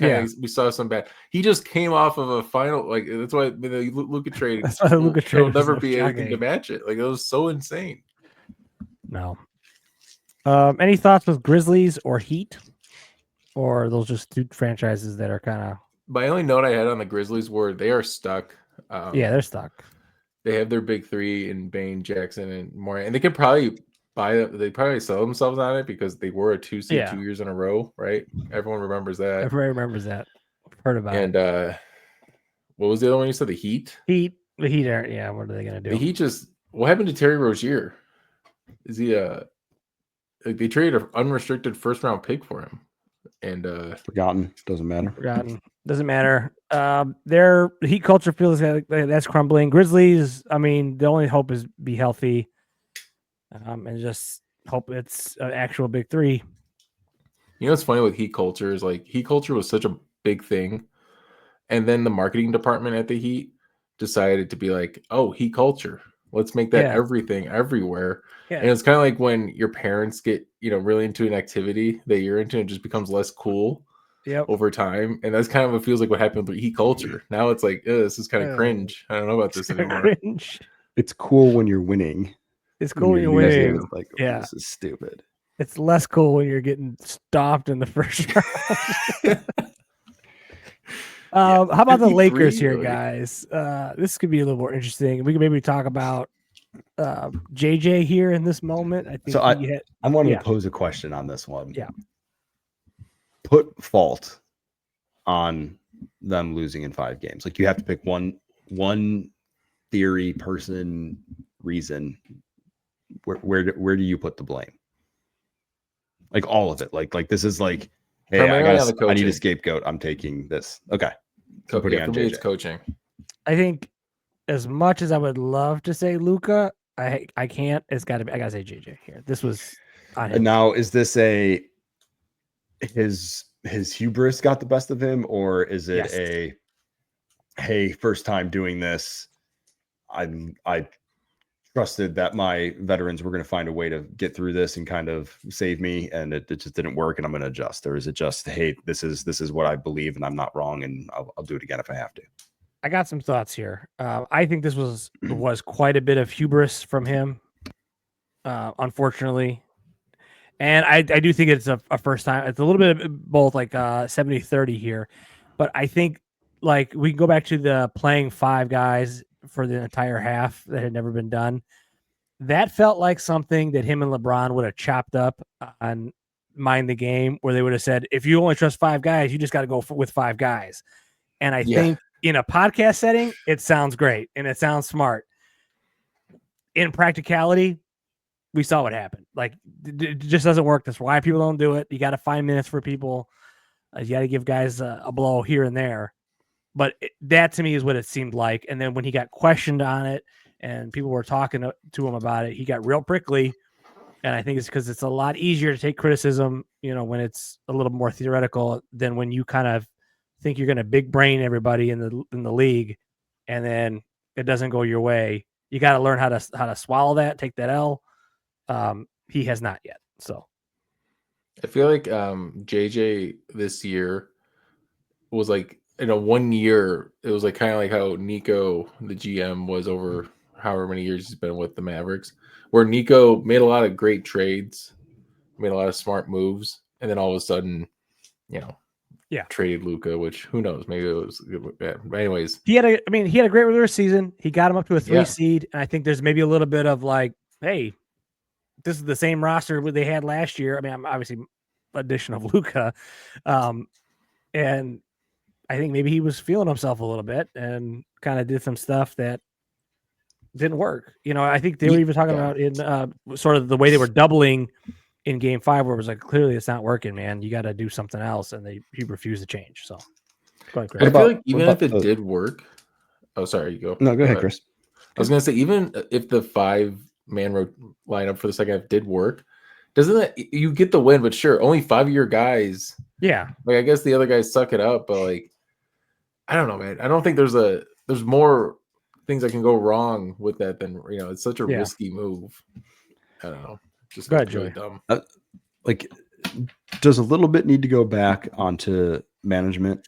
S3: saw some bad. He just came off of a final, like that's why the Luka trade.
S4: That's why the Luka trade
S3: will never
S4: so
S3: be
S4: shocking.
S3: anything to match it. Like it was so insane.
S4: No. Any thoughts with Grizzlies or Heat, or are those just two franchises that are kind of?
S3: My only note I had on the Grizzlies were they are stuck.
S4: They're stuck.
S3: They have their big three in Bane, Jackson, and more, and they could probably they probably sell themselves on it because they were a 2 seed 2 years in a row, right? Everyone remembers that.
S4: Everybody remembers that. I've heard about it.
S3: And what was the other one you said? The Heat?
S4: The Heat are, what are they going to do?
S3: The Heat what happened to Terry Rozier? Is he they traded an unrestricted first round pick for him. And
S2: forgotten. Doesn't matter.
S4: Doesn't matter. Their Heat culture feels like that's crumbling. Grizzlies, I mean, the only hope is be healthy, and just hope it's an actual big three.
S3: You know what's funny with Heat culture is like Heat culture was such a big thing, and then the marketing department at the Heat decided to be like, oh, Heat culture. Let's make that everything everywhere. Yeah. And it's kind of like when your parents get, really into an activity that you're into, it just becomes less cool over time. And that's kind of what feels like what happened with Heat culture. Now it's like, this is kind of cringe. I don't know about this anymore.
S2: Cringe. It's cool when you're winning.
S4: It's cool when you're winning.
S2: Like, this is stupid.
S4: It's less cool when you're getting stomped in the first round. How about the
S3: 53,
S4: Lakers here,
S3: like-
S4: guys? This could be a little more interesting. We can maybe talk about JJ here in this moment. I think
S2: So I wanted to pose a question on this one.
S4: Yeah.
S2: Put fault on them losing in 5 games. Like you have to pick one theory, person, reason. Where do you put the blame? Like all of it. Like this is like, hey,
S3: Primarily on the
S2: I need
S3: coaching.
S2: a scapegoat. I'm taking this. Okay. So putting
S3: For
S2: on
S3: me, it's
S2: JJ.
S3: coaching.
S4: I think as much as I would love to say Luka, I can't. I gotta say JJ here. This was on him.
S2: And now is this his hubris got the best of him, or is it
S4: Yes.
S2: hey, first time doing this, I trusted that my veterans were going to find a way to get through this and kind of save me, and it just didn't work, and I'm going to adjust? Or is it just, hey, this is what I believe, and I'm not wrong, and I'll do it again if I have to?
S4: I got some thoughts here. I think this was quite a bit of hubris from him, unfortunately. And I do think it's a first time. It's a little bit of both, like 70-30 here. But I think like we can go back to the playing 5 guys for the entire half that had never been done. That felt like something that him and LeBron would have chopped up on Mind the Game, where they would have said, if you only trust 5 guys, you just got to go with 5 guys. And I think in a podcast setting, it sounds great and it sounds smart. In practicality, we saw what happened. Like, it just doesn't work. That's why people don't do it. You got to find minutes for people. You got to give guys a blow here and there. But that to me is what it seemed like. And then when he got questioned on it and people were talking to him about it, he got real prickly. And I think it's because it's a lot easier to take criticism, when it's a little more theoretical than when you kind of think you're going to big brain everybody in the league, and then it doesn't go your way. You got to learn how to swallow that, take that L. He has not yet. So
S3: I feel like JJ this year was like, 1 year, it was like kind of like how Nico, the GM, was over however many years he's been with the Mavericks, where Nico made a lot of great trades, made a lot of smart moves, and then all of a sudden, traded Luka, which who knows, maybe it was good. But anyways,
S4: he had a great regular season. He got him up to a 3 seed, and I think there's maybe a little bit of like, hey, this is the same roster they had last year. I mean, I'm obviously addition of Luka, and I think maybe he was feeling himself a little bit and kind of did some stuff that didn't work. I think they were even talking about in sort of the way they were doubling in Game 5, where it was like, clearly it's not working, man. You got to do something else, and he refused to change. So, go ahead, Chris.
S3: I feel like even if it did work, oh, sorry, you go.
S2: No, go ahead, Chris.
S3: I was gonna say, even if the 5-man lineup for the second half did work, doesn't that, you get the win? But sure, only 5-year guys.
S4: Yeah,
S3: like I guess the other guys suck it up, but like, I don't know, man. I don't think there's more things that can go wrong with that than it's such a risky move. I don't know. Just
S4: go ahead,
S3: really
S4: Joey.
S3: dumb.
S2: Like, does a little bit need to go back onto management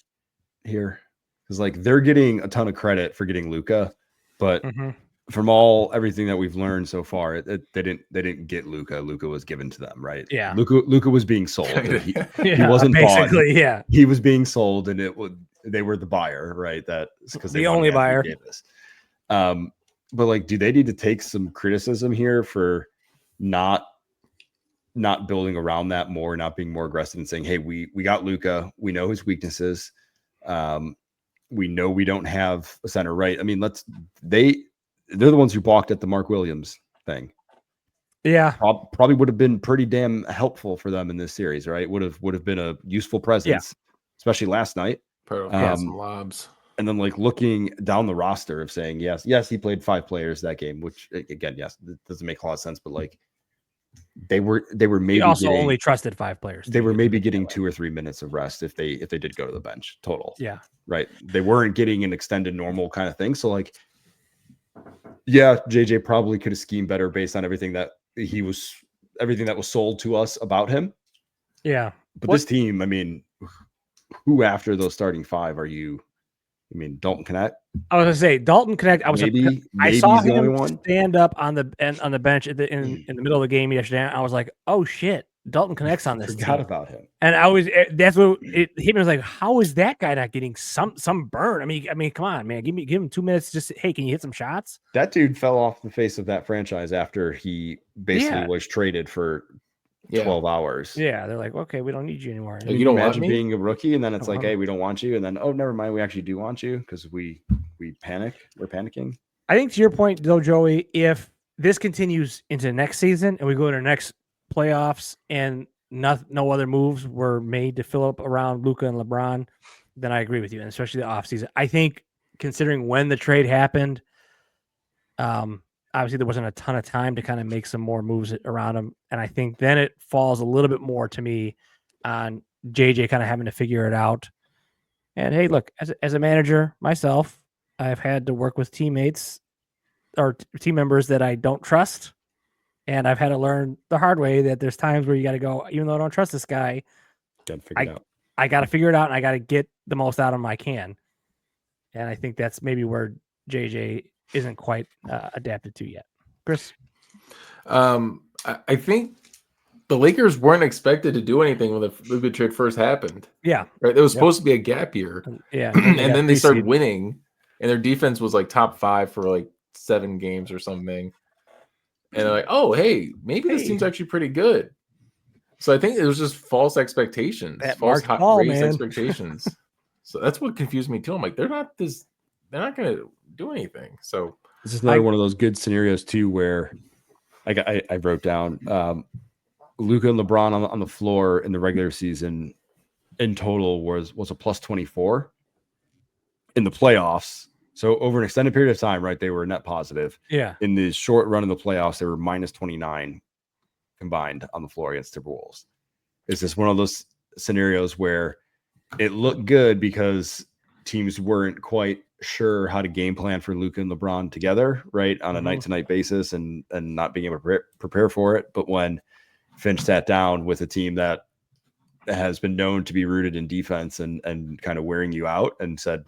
S2: here? Because like they're getting a ton of credit for getting Luka, but from everything that we've learned so far, they didn't get Luka. Luka was given to them, right?
S4: Yeah.
S2: Luka was being sold. He wasn't
S4: basically
S2: bought.
S4: Yeah.
S2: He was being sold, and they were the buyer, right? That because
S4: the only buyer.
S2: But like, do they need to take some criticism here for not building around that more, not being more aggressive and saying, hey, we got Luka, we know his weaknesses, we know we don't have a center, right? I mean, they're the ones who balked at the Mark Williams thing.
S4: Yeah,
S2: probably would have been pretty damn helpful for them in this series, right? Would have been a useful presence, especially last night.
S3: Some lobs.
S2: And then like looking down the roster of saying, yes, he played 5 players that game, which again, yes, it doesn't make a lot of sense, but like they were maybe
S4: he also only trusted 5 players.
S2: They were maybe getting 2 or 3 minutes of rest if they did go to the bench total.
S4: Yeah.
S2: Right. They weren't getting an extended normal kind of thing. So like, yeah, JJ probably could have schemed better based on everything that was sold to us about him.
S4: Yeah.
S2: But this team, I mean, who after those starting 5 are you? I mean, Dalton Connect.
S4: I was gonna say Dalton Connect. I saw him stand up on the bench in the middle of the game yesterday. I was like, oh shit, Dalton connects on this
S2: Forgot
S4: team.
S2: about him.
S4: And I was that's what it hit me. I was like, how is that guy not getting some burn? I mean, come on, man. Give him 2 minutes. Just hey, can you hit some shots?
S2: That dude fell off the face of that franchise after he basically was traded for 12 hours.
S4: Yeah, they're like, okay, we don't need you anymore.
S3: You don't
S2: imagine
S3: want me?
S2: being a rookie, and then it's like,
S4: Uh-huh.
S2: hey, we don't want you, and then oh, never mind, we actually do want you because we panic. We're panicking.
S4: I think to your point, though, Joey, if this continues into next season and we go to the next playoffs and no other moves were made to fill up around Luka and LeBron, then I agree with you, and especially the offseason. I think considering when the trade happened, obviously there wasn't a ton of time to kind of make some more moves around him. And I think then it falls a little bit more to me on JJ kind of having to figure it out. And hey, look, as a manager myself, I've had to work with teammates or team members that I don't trust. And I've had to learn the hard way that there's times where you got to go, even though I don't trust this guy,
S2: Gotta figure it out.
S4: I got to figure it out, and I got to get the most out of him I can. And I think that's maybe where JJ isn't quite adapted to yet. Chris?
S3: I think the Lakers weren't expected to do anything when the Luka trade first happened.
S4: Yeah.
S3: Right? It was supposed to be a gap year.
S4: Yeah.
S3: And then they started winning, and their defense was like top 5 for like 7 games or something. And they're like, oh, hey, maybe this team's actually pretty good. So I think it was just false expectations, false raised expectations. So that's what confused me too. I'm like, they're not going to do anything. So
S2: this is another one of those good scenarios too, where I wrote down Luka and LeBron on the floor in the regular season in total was a plus 24 in the playoffs. So over an extended period of time, right, they were net positive.
S4: Yeah.
S2: In the short run of the playoffs, they were minus 29 combined on the floor against Timberwolves. Is this one of those scenarios where it looked good because teams weren't quite sure how to game plan for Luka and LeBron together, right, on a night-to-night basis and not being able to prepare for it? But when Finch sat down with a team that has been known to be rooted in defense and kind of wearing you out and said,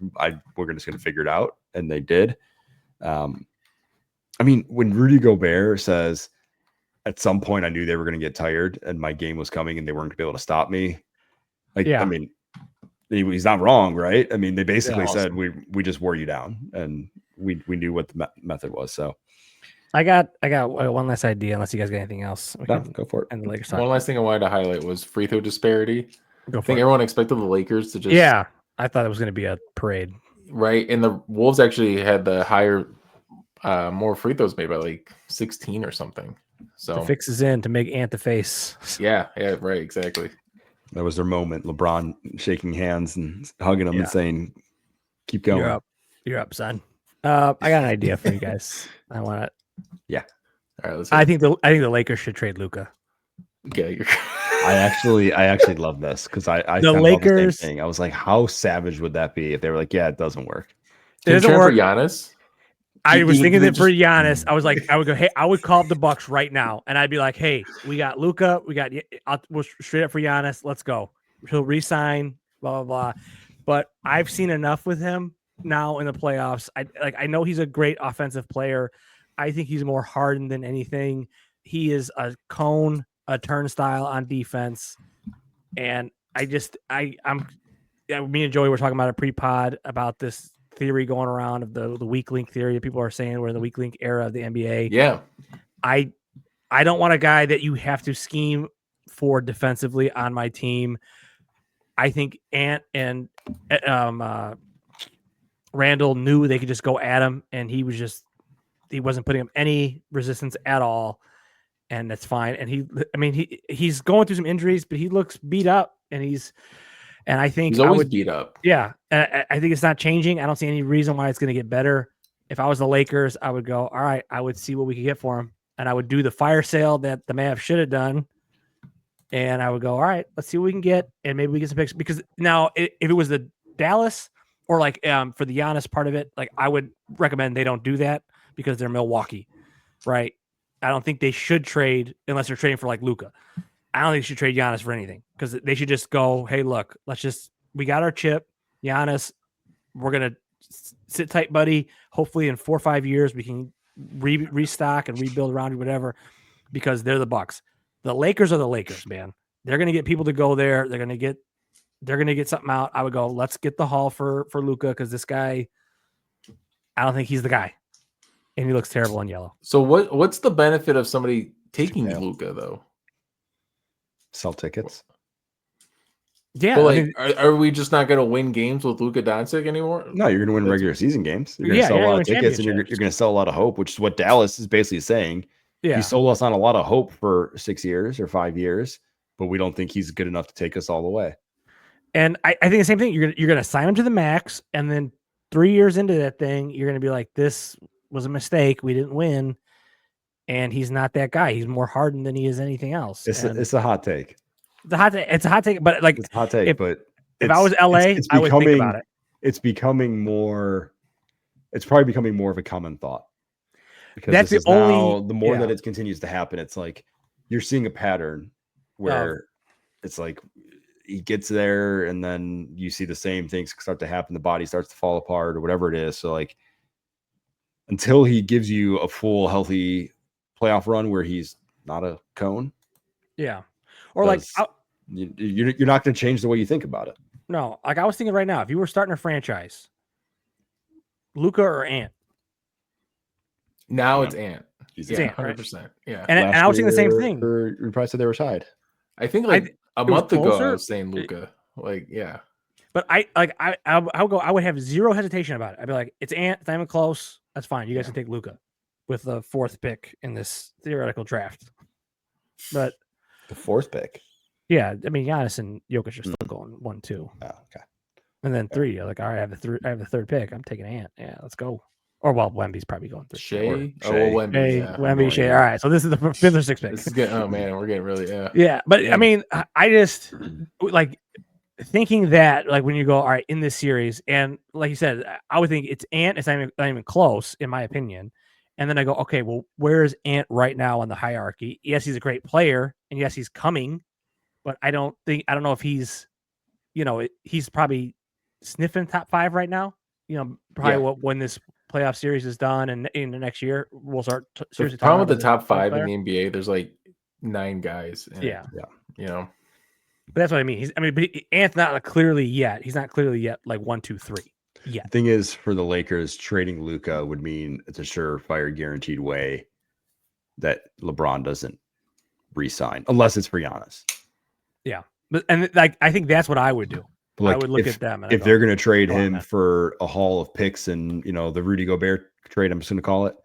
S2: we're just going to figure it out. And they did. I mean, when Rudy Gobert says, at some point I knew they were going to get tired and my game was coming and they weren't going to be able to stop me. Like, I mean, he's not wrong, right? I mean, they basically said, we just wore you down and we knew what the method was. So
S4: I got one last idea, unless you guys got anything else.
S2: Go for it.
S4: And the Lakers.
S3: One last thing I wanted to highlight was free throw disparity.
S4: I
S3: think everyone expected the Lakers to just
S4: I thought it was going to be a parade,
S3: right? And the Wolves actually had the higher, more free throws made by like 16 or something. So
S4: the fix is in to make Ant the face.
S3: Yeah, right, exactly.
S2: That was their moment. LeBron shaking hands and hugging him and saying, "Keep going.
S4: You're up, son." I got an idea for you guys. I want to.
S2: Yeah.
S3: All right.
S4: I think the Lakers should trade Luka.
S3: Okay.
S2: I actually love this because I
S4: the Lakers
S2: the same thing. I was like, how savage would that be if they were like, yeah, it doesn't work.
S3: It doesn't work for Giannis.
S4: I was thinking that for Giannis, I was like, I would go, hey, I would call up the Bucks right now, and I'd be like, hey, we got Luka, we'll straight up for Giannis, let's go. He'll resign, blah blah blah. But I've seen enough with him now in the playoffs. I know he's a great offensive player. I think he's more hardened than anything. He is a cone, a turnstile on defense, and me and Joey were talking about a pre-pod about this theory going around of the weak link theory. People are saying we're in the weak link era of the NBA.
S3: Yeah.
S4: I don't want a guy that you have to scheme for defensively on my team. I think Ant and Randall knew they could just go at him, and he wasn't putting him any resistance at all, and that's fine. And he's going through some injuries, but he looks beat up, and I think
S3: he's always beat up.
S4: Yeah. I think it's not changing. I don't see any reason why it's going to get better. If I was the Lakers, I would go, all right, I would see what we could get for him. And I would do the fire sale that the Mavs should have done. And I would go, all right, let's see what we can get. And maybe we get some picks. Because now if it was the Dallas or like for the Giannis part of it, like I would recommend they don't do that because they're Milwaukee, right? I don't think they should trade unless they're trading for like Luka. I don't think they should trade Giannis for anything because they should just go, hey, look, we got our chip. Giannis, we're going to sit tight, buddy. Hopefully in 4 or 5 years, we can restock and rebuild around you, whatever, because they're the Bucks. the Lakers are the Lakers, man. They're going to get people to go there. They're going to get something out. I would go, let's get the haul for Luka, because this guy, I don't think he's the guy, and he looks terrible in yellow.
S3: So what's the benefit of somebody taking Luka though?
S2: Sell tickets.
S4: Yeah,
S3: But like, are we just not going to win games with Luka Doncic anymore?
S2: No, you're going to win regular season games. You're going to sell a lot of tickets, and you're going to sell a lot of hope, which is what Dallas is basically saying.
S4: Yeah,
S2: he sold us on a lot of hope for 6 years or 5 years, but we don't think he's good enough to take us all the way.
S4: And I think the same thing. You're going to sign him to the max, and then 3 years into that thing, you're going to be like, "This was a mistake. We didn't win." And he's not that guy. He's more hardened than he is anything else.
S2: It's a hot take.
S4: It's a hot take, but like
S2: it's a hot take. But
S4: if I was LA, I would think about it.
S2: It's becoming more. It's probably becoming more of a common thought, because
S4: that's the only.
S2: The more that it continues to happen, it's like you're seeing a pattern where it's like he gets there, and then you see the same things start to happen. The body starts to fall apart, or whatever it is. So like, until he gives you a full healthy playoff run where he's not a cone,
S4: or like
S2: you're not going to change the way you think about it.
S4: No, like I was thinking right now, if you were starting a franchise, Luka or Ant?
S3: Now it's Ant.
S4: It's Ant,
S3: 100%. Yeah.
S4: And I was thinking the same thing.
S2: You probably said they were tied.
S3: I think like a month ago I was saying Luka. Like, yeah.
S4: But I would have zero hesitation about it. I'd be like, it's Ant, it's not even close. That's fine. You guys can take Luka with the 4th pick in this theoretical draft. But
S2: the 4th pick.
S4: Yeah, I mean, Giannis and Jokic are still going 1, 2.
S2: Oh, okay.
S4: And then 3. You're like, all right, I have the 3rd pick. I'm taking Ant. Yeah, let's go. Or well, Wemby's probably going 3.
S3: Shea.
S4: Wemby, Shea. All right, so this is the 5th or 6th pick.
S3: This is getting, oh man, we're getting really
S4: Yeah, but I mean, I just like thinking that like when you go all right in this series, and like you said, I would think it's Ant. It's not even close in my opinion. And then I go, okay, well, where is Ant right now on the hierarchy? Yes, he's a great player, and yes, he's coming. But I don't know if he's, he's probably sniffing top 5 right now. Probably when this playoff series is done and in the next year we'll start seriously.
S3: The problem with the top 5 in the NBA, there's like 9 guys.
S4: Yeah.
S3: But
S4: that's what I mean. But Ant's not clearly yet. He's not clearly yet like 1, 2, 3. Yeah.
S2: The thing is, for the Lakers, trading Luka would mean it's a surefire, guaranteed way that LeBron doesn't re-sign unless it's for Giannis.
S4: Yeah, but I think that's what I would do.
S2: Like,
S4: I would look at them. And
S2: if they're going to trade him for a haul of picks and the Rudy Gobert trade, I'm just going to call it.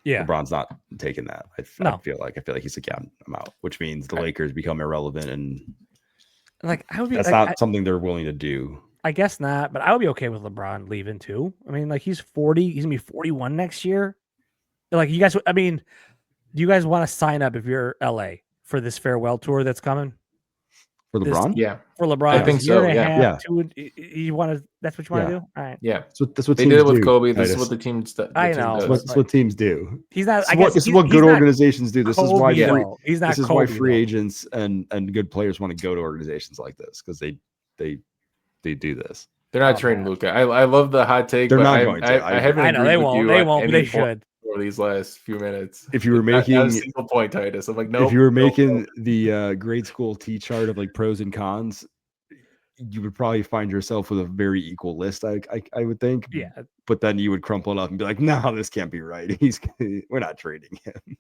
S2: Yeah, LeBron's not taking that. I feel like he's like, yeah, I'm out, which means the Lakers become irrelevant, and
S4: like I would be.
S2: That's not something they're willing to do.
S4: I guess not, but I would be okay with LeBron leaving too. I mean, like he's 40, he's gonna be 41 next year. Like you guys, do you guys want to sign up if you're LA for this farewell tour that's coming?
S2: For LeBron?
S4: For LeBron.
S3: I think so. Yeah.
S4: You want to, that's what you want to do? All right.
S3: Yeah.
S2: That's what
S3: they did it with Kobe. This is what the team
S4: I know.
S2: That's what teams do.
S4: He's not,
S2: this is what good organizations do. This is why
S4: he's not
S2: this is why free agents and good players want to go to organizations like this, because they do this.
S3: They're not trading Luka. I love the hot take.
S2: They're not going to.
S3: I haven't. I know
S4: they won't. They won't. But they should.
S3: For these last few minutes,
S2: if you were making
S3: not a single point, Titus, I'm like, no.
S2: If you were making the grade school T chart of like pros and cons, you would probably find yourself with a very equal list. I would think.
S4: Yeah.
S2: But then you would crumple it up and be like, no, this can't be right. We're not trading him.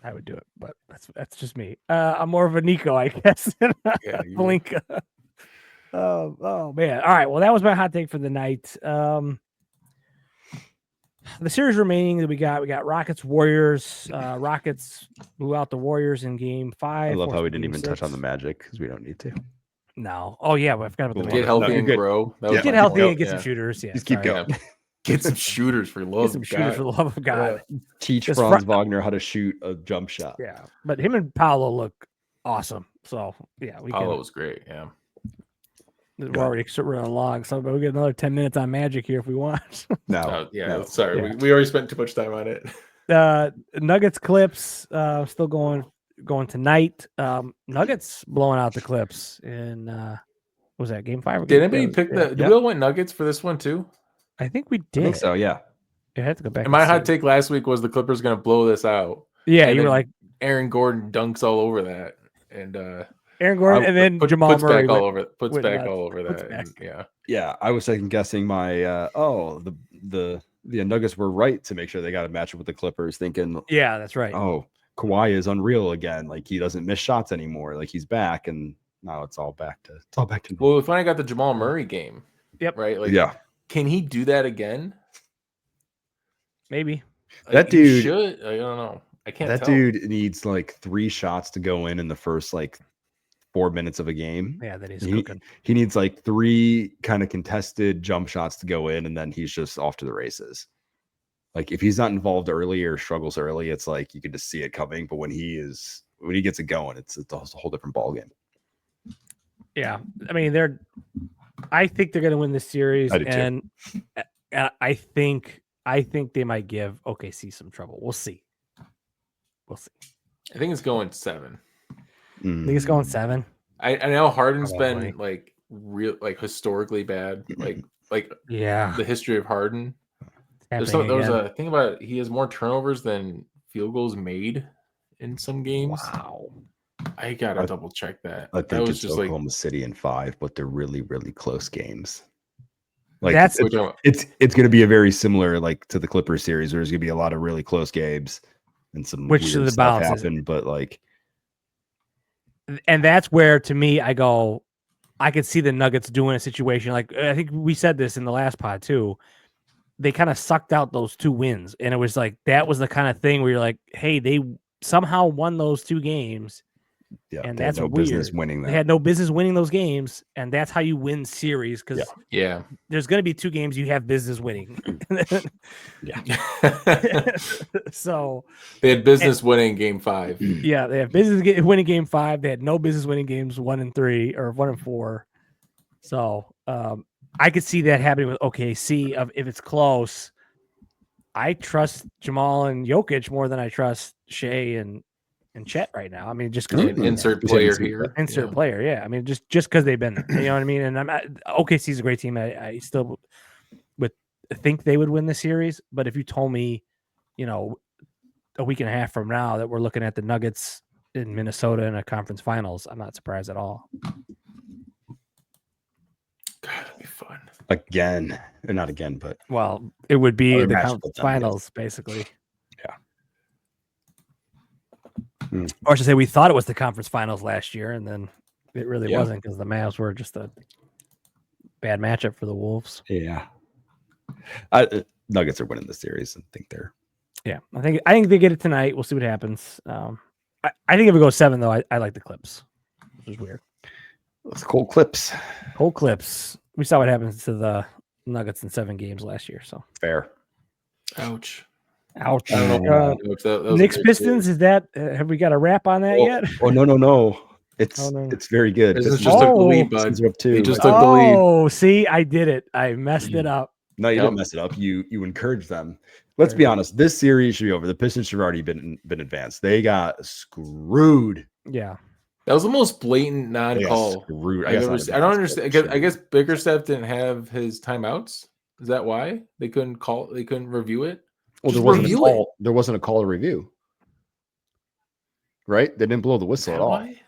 S4: I would do it, but that's just me. I'm more of a Nico, I guess. Blinka. Oh man. All right. Well, that was my hot take for the night. The series remaining that we got Rockets Warriors. Rockets blew out the Warriors in Game 5.
S2: I love how we didn't even touch on the Magic because we don't need to.
S4: No. Oh yeah, I forgot about the Magic.
S3: Get healthy and grow.
S4: Get healthy and get some shooters. Yeah.
S2: Just keep going.
S3: Get some shooters for love
S4: of God.
S2: Teach Franz Wagner how to shoot a jump shot.
S4: Yeah, but him and Paolo look awesome. So yeah,
S3: Paolo was great. Yeah.
S4: We're already running along, so we get another 10 minutes on Magic here if we want.
S2: No.
S3: Sorry, we already spent too much time on it.
S4: Nuggets Clips still going tonight. Nuggets blowing out the Clips in what was that Game 5?
S3: Did anybody pick the? Did we all want Nuggets for this one too?
S4: I think we did.
S2: I think so. Yeah.
S4: I had to go back.
S3: And my hot take last week was the Clippers going to blow this out.
S4: Yeah, you were like
S3: Aaron Gordon dunks all over that. and
S4: Aaron Gordon, and then Jamal
S3: puts
S4: Murray
S3: back all over
S4: puts
S3: back all over
S4: puts
S3: that.
S4: back.
S3: And, yeah.
S2: Yeah, I was second guessing my the Nuggets were right to make sure they got a matchup with the Clippers, thinking,
S4: Yeah, that's right.
S2: oh, Kawhi is unreal again. Like he doesn't miss shots anymore. Like he's back, and now it's all back to normal.
S3: Well, we finally got the Jamal Murray game.
S4: Yep.
S3: Right. Like,
S2: yeah,
S3: can he do that again?
S4: Maybe.
S3: Like,
S2: that
S3: he
S2: dude
S3: should. I don't know. I can't.
S2: That
S3: tell.
S2: dude needs like 3 shots to go in the first like 4 minutes of a game.
S4: Yeah, that he's cooking.
S2: He needs like 3 kind of contested jump shots to go in, and then he's just off to the races. Like if he's not involved early or struggles early, it's like you can just see it coming. But when he gets it going, it's a whole different ballgame.
S4: Yeah, I mean I think they're going to win this series,
S2: I do
S4: and I think they might give OKC some trouble. We'll see.
S3: I think it's going 7.
S4: I think it's going 7.
S3: I know Harden's
S4: Probably.
S3: been like real, like historically bad. Like
S4: Yeah,
S3: the history of Harden. There was a thing about he has more turnovers than field goals made in some games.
S4: Wow.
S3: I gotta double check that.
S2: I think
S3: that was
S2: it's
S3: just
S2: Oklahoma City in 5, but they're really, really close games. Like
S4: That's
S2: it's going to be a very similar like to the Clippers series, where there's going to be a lot of really close games and some
S4: Which
S2: weird
S4: the
S2: stuff
S4: balance
S2: happen. But like,
S4: and that's where to me I go, I could see the Nuggets doing a situation like I think we said this in the last pod too. They kind of sucked out those 2 wins, and it was like that was the kind of thing where you're like, hey, they somehow won those 2 games.
S2: yeah,
S4: And
S2: they had
S4: that's
S2: no
S4: weird.
S2: business winning that.
S4: They had no business winning those games, and that's how you win series because
S3: yeah.
S4: there's going to be 2 games you have business winning. So
S3: they had business winning game 5.
S4: yeah, they have business winning game 5. They had no business winning games 1 and 3 or 1 and 4. So I could see that happening with OKC. If it's close, I trust Jamal and Jokic more than I trust Shea and Chet right now. I mean, just because
S3: Insert player here.
S4: insert player, yeah. I mean, just because they've been there, you know what I mean. And OKC is a great team. I still would think they would win the series, but if you told me, a week and a half from now that we're looking at the Nuggets in Minnesota in a conference finals, I'm not surprised at all.
S3: God, that'd be fun.
S2: Again, or not again, but
S4: Well, it would be
S2: Other
S4: the
S2: matchup
S4: conference
S2: with them,
S4: finals, basically.
S2: Hmm.
S4: Or I should say, we thought it was the conference finals last year, and then it really
S2: Yeah.
S4: wasn't because the Mavs were just a bad matchup for the Wolves.
S2: yeah, Nuggets are winning the series. I think they're
S4: Yeah, I think they get it tonight. We'll see what happens. I think if it goes 7, though, I like the Clips, which is weird.
S2: those cold clips.
S4: Whole Clips. We saw what happens to the Nuggets in 7 games last year. So
S2: Fair.
S3: Ouch.
S4: ouch.
S3: I don't know. That was a
S4: Knicks
S3: great
S4: Pistons.
S3: series.
S4: Is that? Have we got a wrap on that yet?
S2: Oh no. It's
S4: Oh, no.
S2: it's very good.
S3: Pistons
S2: Pistons
S3: just took the
S4: Oh.
S3: lead, bud.
S2: Pistons are up 2.
S3: They just took the lead.
S4: Oh, see, I did it. I messed it up.
S2: No, you
S3: Yep.
S2: didn't mess it up. You encouraged them. Let's be honest. This series should be over. The Pistons should have already been advanced. They got screwed.
S4: Yeah.
S3: That was the most blatant
S2: They got
S3: non-call
S2: screwed.
S3: I've ever seen. I don't understand. I guess Bickerstaff didn't have his timeouts. Is that why they couldn't call? They couldn't review it.
S2: Well,
S3: Just
S2: there wasn't a
S3: review
S2: call. There wasn't a call to review. Right? They didn't blow the
S3: Is
S2: whistle
S3: that
S2: at all.
S3: why?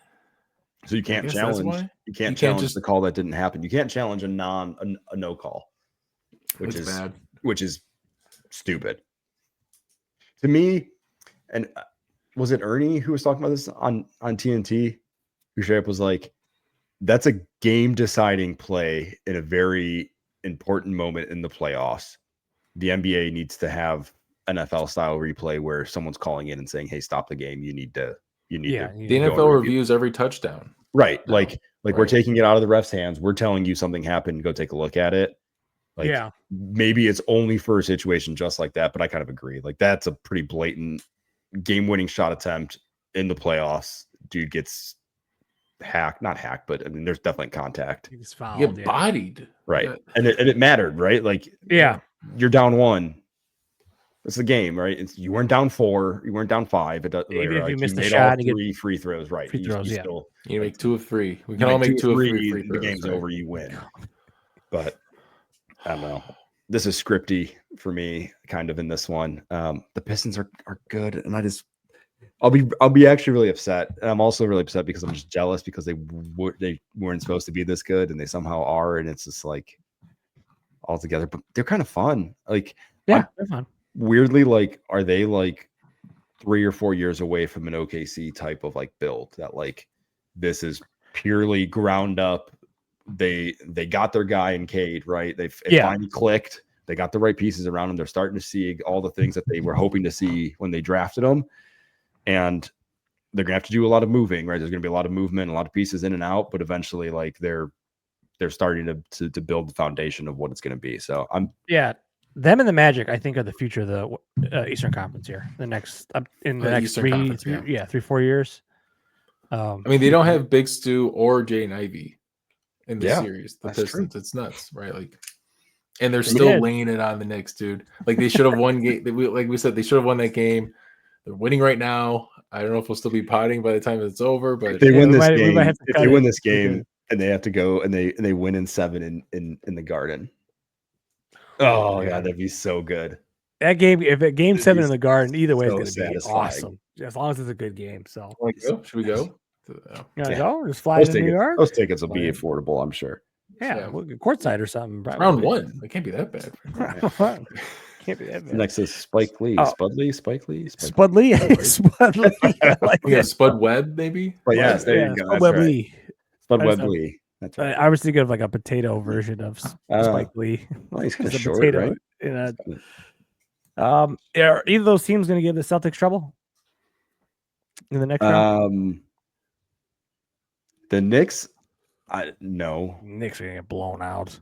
S2: So you can't
S3: guess that's
S2: challenge.
S3: why.
S2: You can't
S3: You can't
S2: challenge
S3: just-
S2: the call that didn't happen. You can't challenge a no call, which
S3: That's
S2: is
S3: bad.
S2: which is stupid to me. And was it Ernie who was talking about this on TNT? Who straight up was like, "That's a game deciding play in a very important moment in the playoffs. The NBA needs to have NFL style replay where someone's calling in and saying, "Hey, stop the game. You need to."
S4: Yeah.
S3: The
S2: go
S3: NFL
S2: review.
S3: reviews every touchdown.
S2: Right.
S3: No,
S2: Like we're
S3: right.
S2: taking it out of the ref's hands. We're telling you something happened. Go take a look at it. Like,
S4: Yeah.
S2: maybe it's only for a situation just like that, but I kind of agree. Like, that's a pretty blatant game-winning shot attempt in the playoffs. Dude gets not hacked, but I mean, there's definitely contact.
S4: He was fouled.
S3: You get bodied.
S2: Right.
S3: Yeah.
S2: And it mattered, right? Like,
S4: Yeah.
S2: you're down 1. It's the game, right? You weren't down 4. You weren't down 5. It does,
S4: Even if you missed a
S2: made
S4: shot,
S2: all
S4: you get
S2: 3 free throws, right?
S4: free throws, yeah.
S2: Still,
S3: You make 2 of 3. We
S2: you
S3: can all make 2 of 3
S2: 3,
S3: free
S2: the
S3: throws,
S2: game's
S3: right?
S2: over, you win. But I don't know. This is scripty for me, kind of in this one. The Pistons are good, and I'll be actually really upset. And I'm also really upset because I'm just jealous because they weren't supposed to be this good and they somehow are, and it's just like all together. But they're kind of fun. Like
S4: Yeah, they're fun.
S2: Weirdly, like, are they like 3 or 4 years away from an OKC type of like build that like this is purely ground up. They got their guy in Cade, right? It finally clicked. They got the right pieces around them. They're starting to see all the things that they were hoping to see when they drafted them. And they're gonna have to do a lot of moving, right? There's gonna be a lot of movement, a lot of pieces in and out, but eventually, like they're starting to build the foundation of what it's gonna be. So
S4: them and the Magic, I think, are the future of the Eastern Conference here. The next in the next
S3: Eastern Conference,
S4: 3-4 years.
S3: I mean, they don't have Big Stu or Jaden Ivey in the series. The Pistons,
S2: true.
S3: it's nuts, right? Like, and they're still laying it on the Knicks, dude. Like they should have won game. Like we said, they should have won that game. They're winning right now. I don't know if we'll still be potting by the time it's over, but
S2: if they win this game, and they have to go and they win in 7 in the Garden. Oh yeah, that'd be so good.
S4: That game, if it game 7 in the Garden, either way, it's going to be
S2: satisfying.
S4: awesome. As long as it's a good game. So,
S3: should we go?
S4: Go? Just fly to New York.
S2: Those tickets will be affordable, I'm sure.
S4: Yeah, courtside or something. Probably.
S3: Round 1. It can't be that bad.
S4: Can't be that bad.
S2: Next is Spike Lee. Spud Lee. Spud Lee.
S4: Spud Lee.
S3: Spud Webb, maybe.
S2: But yes, there you go.
S4: Spud Webb Lee.
S2: Spud Webb Lee. That's right.
S4: I was thinking of like a potato version of Spike Lee.
S2: Well, he's kind of short,
S4: potato
S2: right?
S4: Are either of those teams going to give the Celtics trouble in the next round?
S2: The Knicks, no.
S4: Knicks are going to get blown out.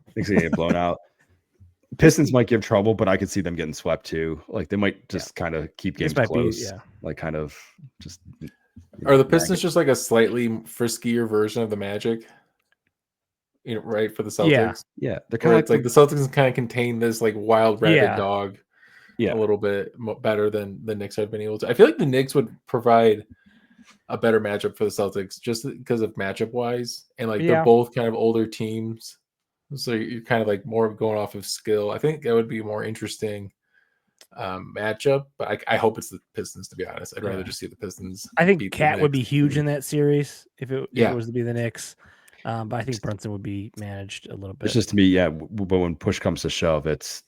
S2: Pistons might give trouble, but I could see them getting swept too. Like they might just kind of keep games close. Like kind of just.
S3: Are the Pistons just like a slightly friskier version of the Magic? You know, right, for the Celtics.
S2: Yeah. They're kind of
S3: like the Celtics kind of contain this like wild rabid dog.
S2: Yeah,
S3: a little bit better than the Knicks have been able to. I feel like the Knicks would provide a better matchup for the Celtics just because of matchup wise, and like they're both kind of older teams, so you're kind of like more going off of skill. I think that would be a more interesting matchup, but I hope it's the Pistons, to be honest. I'd rather just see the Pistons.
S4: I think Cat would be huge in that series if it was to be the Knicks. But I think Brunson would be managed a little bit.
S2: It's just to me, but when push comes to shove, it's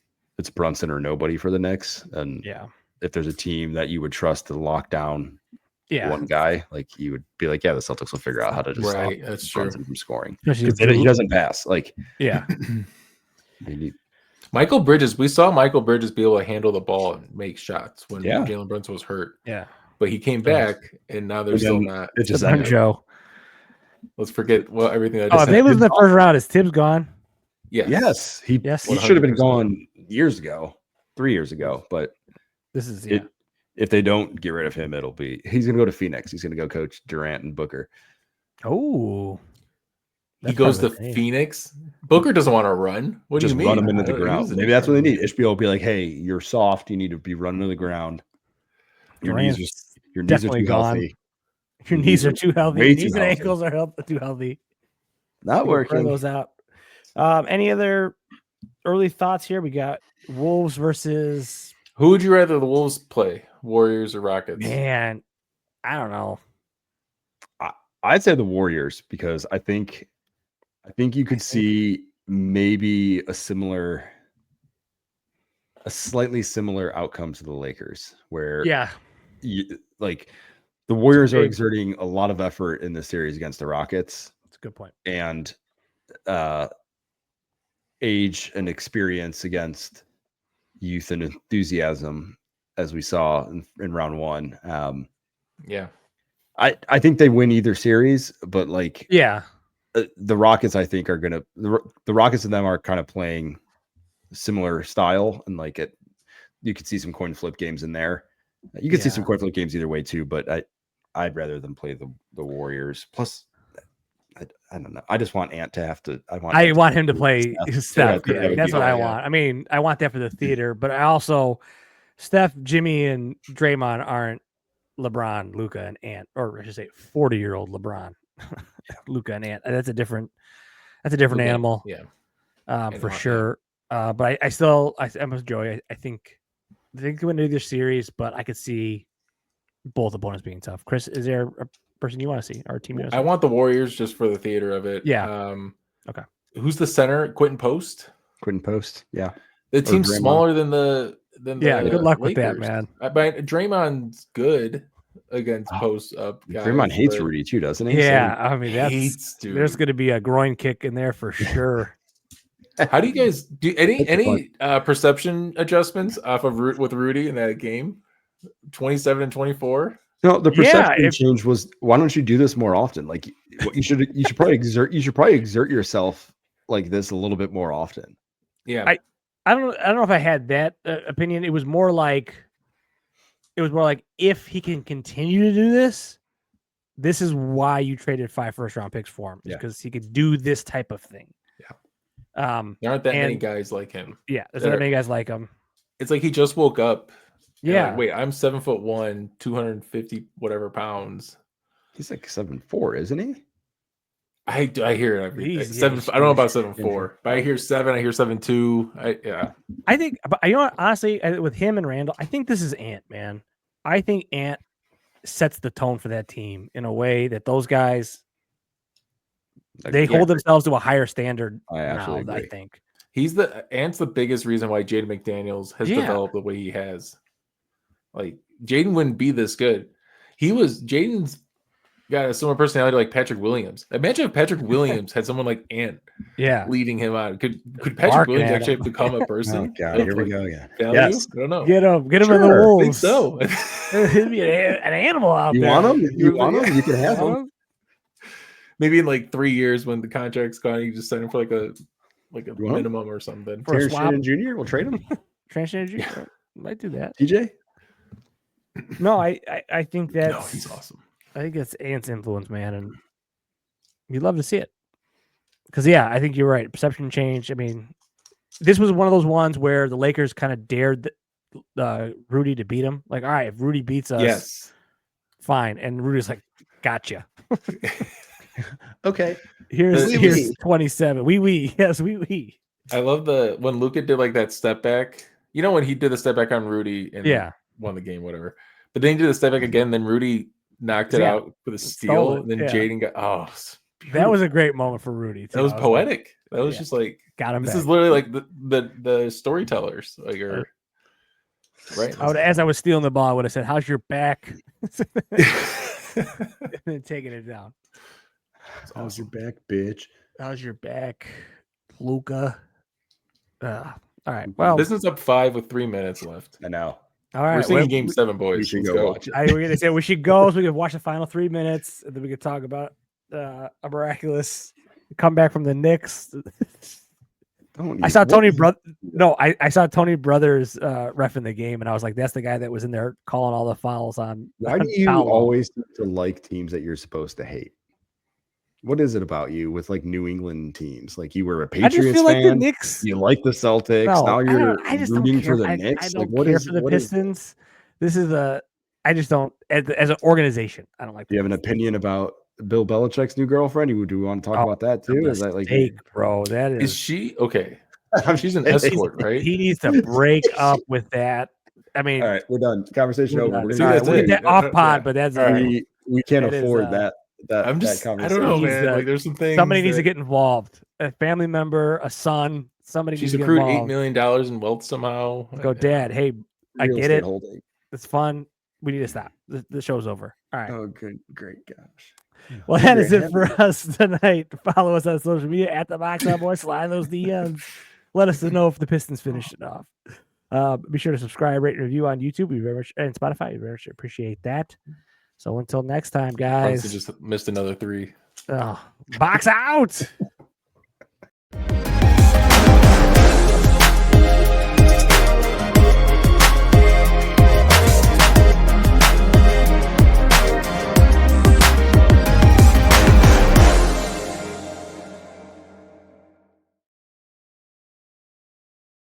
S2: Brunson or nobody for the Knicks. And if there's a team that you would trust to lock down one guy, like you would be like, the Celtics will figure out how to just stop Brunson from scoring. Because he doesn't pass. Like,
S3: Michael Bridges, we saw Michael Bridges be able to handle the ball and make shots when Jalen Brunson was hurt.
S4: Yeah.
S3: But he came back, and now they're still not.
S2: It's just
S4: Joe.
S3: Let's forget everything I just
S4: said. If they lose in the first round, is Tibbs gone?
S2: Yes. He should have been gone years ago, 3 years ago. But
S4: this is
S2: if they don't get rid of him, he's gonna go to Phoenix. He's gonna go coach Durant and Booker.
S4: Oh.
S3: He goes to Phoenix. Booker doesn't want to run. What do you mean?
S2: Run him into the ground. Maybe that's what they need. HBO will be like, hey, you're soft. You need to be running to the ground. Your knees are too healthy.
S4: Your knees are too healthy. Your knees and ankles are too healthy.
S2: Not working.
S4: Throw those out. Any other early thoughts here? We got Wolves versus.
S3: Who would you rather the Wolves play? Warriors or Rockets?
S4: Man, I don't know.
S2: I'd say the Warriors because I think you could see maybe a slightly similar outcome to the Lakers, where the Warriors are exerting a lot of effort in this series against the Rockets.
S4: That's a good point.
S2: And age and experience against youth and enthusiasm, as we saw in round 1. I think they win either series, but the Rockets, I think, are gonna the Rockets and them are kind of playing similar style, and you could see some coin flip games in there. You could see some coin flip games either way too, but I'd rather them play the Warriors. Plus, I don't know. I just want Ant to have to. I want him
S4: to play Steph. That's what I want. I mean, I want that for the theater, but I also Steph, Jimmy, and Draymond aren't LeBron, Luka, and Ant, or I should say 40-year-old LeBron, Luka, and Ant. That's a different animal. Yeah. For sure. But I'm with Joey. I think they win either series, but I could see both opponents being tough. Chris, is there a person you want to see? Our team?
S3: I want the Warriors just for the theater of it.
S4: Yeah. Okay.
S3: Who's the center? Quentin Post.
S2: Quentin Post. Yeah.
S3: The team's
S2: Draymond.
S3: smaller than the
S4: good luck with that,
S3: Lakers.
S4: man.
S3: But Draymond's good against post up guys.
S2: Draymond hates Rudy too, doesn't he?
S4: Yeah, I mean
S3: hates, dude.
S4: there's going to be a groin kick in there for sure.
S3: How do you guys do any perception adjustments off of with Rudy in that game? 27 and 24.
S2: No, the perception change was, why don't you do this more often? Like you should probably exert yourself like this a little bit more often.
S3: Yeah.
S4: I don't know if I had that opinion. It was more like if he can continue to do this, this is why you traded 5 first-round picks for him, because he could do this type of thing.
S3: Yeah. There aren't that many guys like him.
S4: Yeah, there's not many guys like him.
S3: It's like he just woke up.
S4: Yeah.
S3: Like, wait, I'm 7'1", 250 whatever pounds.
S2: He's like 7'4", isn't he?
S3: I hear it every seven. I don't know about 7'4", but I hear 7. I hear 7'2".
S4: I think, but you know what? Honestly, with him and Randall, I think this is Ant, man. I think Ant sets the tone for that team in a way that those guys hold themselves to a higher standard. I think
S3: Ant's the biggest reason why Jaden McDaniels has developed the way he has. Like Jaden wouldn't be this good. Jaden's got a similar personality like Patrick Williams. Imagine if Patrick Williams had someone like Ant leading him out. Could Patrick Williams actually become a person?
S2: Oh God, here we go again.
S3: Yes. I don't know.
S4: Get him in the Wolves.
S3: I think
S4: so. He'd be an animal out there.
S2: You want him? You can have him.
S3: Maybe in like 3 years when the contract's gone, you just sign him for like a minimum or something.
S4: For
S2: Terrence Shannon Jr. We'll trade him.
S4: Terrence Shannon Jr. Might do that.
S2: TJ?
S4: No, I think that's.
S3: No, he's awesome.
S4: I think it's Ant's influence, man, and you'd love to see it. Because I think you're right. Perception change. I mean, this was one of those ones where the Lakers kind of dared Rudy to beat him. Like, all right, if Rudy beats us, fine. And Rudy's like, gotcha.
S2: Okay.
S4: Here's 27. Yes, we.
S3: I love when Luka did like that step back. You know when he did the step back on Rudy and won the game, whatever. But then he did the step back again. Then Rudy knocked it out with a steal. And then Jaden got
S4: that was a great moment for Rudy. Too.
S3: That was poetic. That was just like
S4: got him.
S3: This
S4: back.
S3: is literally like the storytellers. Like right.
S4: As I was stealing the ball, I would have said, "How's your back?" And then taking it down.
S2: How's your back, bitch?
S4: How's your back, Luka? All right. Well,
S3: this is up 5 with 3 minutes left.
S2: I know.
S4: All right.
S3: We're seeing Game 7, boys.
S2: We should go watch it.
S4: We're gonna say we should go so we can watch the final 3 minutes, and then we could talk about a miraculous comeback from the Knicks. I saw Tony I saw Tony Brothers ref in the game, and I was like, that's the guy that was in there calling all the fouls on.
S2: Why do you always like teams that you're supposed to hate? What is it about you with like New England teams? Like you were a Patriots fan.
S4: Like the Knicks.
S2: You like the Celtics. Now you're rooting for the Knicks.
S4: I don't care for the Pistons. This is I just don't as an organization. I don't like.
S2: Do you have an opinion about Bill Belichick's new girlfriend? Do we want to talk about that too? Is that like
S4: bro? That is
S3: she okay? She's an escort, right?
S4: He needs to break up with that. I mean,
S2: all right, we're done. Conversation over.
S4: We'll get that off pod, but that's
S2: we can't afford that.
S3: I'm just,
S2: that
S3: I don't know, man. Like, there's some things.
S4: Somebody needs to get involved. A family member, a son, somebody.
S3: She's accrued $8 million in wealth somehow.
S4: Go, Dad. Hey, I get it. It's fun. We need to stop. The show's over. All right.
S2: Oh, good, great, gosh.
S4: Well, that is it for us tonight. Follow us on social media at the Box Out Boys. Slide those DMs. Let us know if the Pistons finished it off. Be sure to subscribe, rate, and review on YouTube. We very much and Spotify. We very much appreciate that. So until next time, guys.
S3: Just missed another 3.
S4: Box out.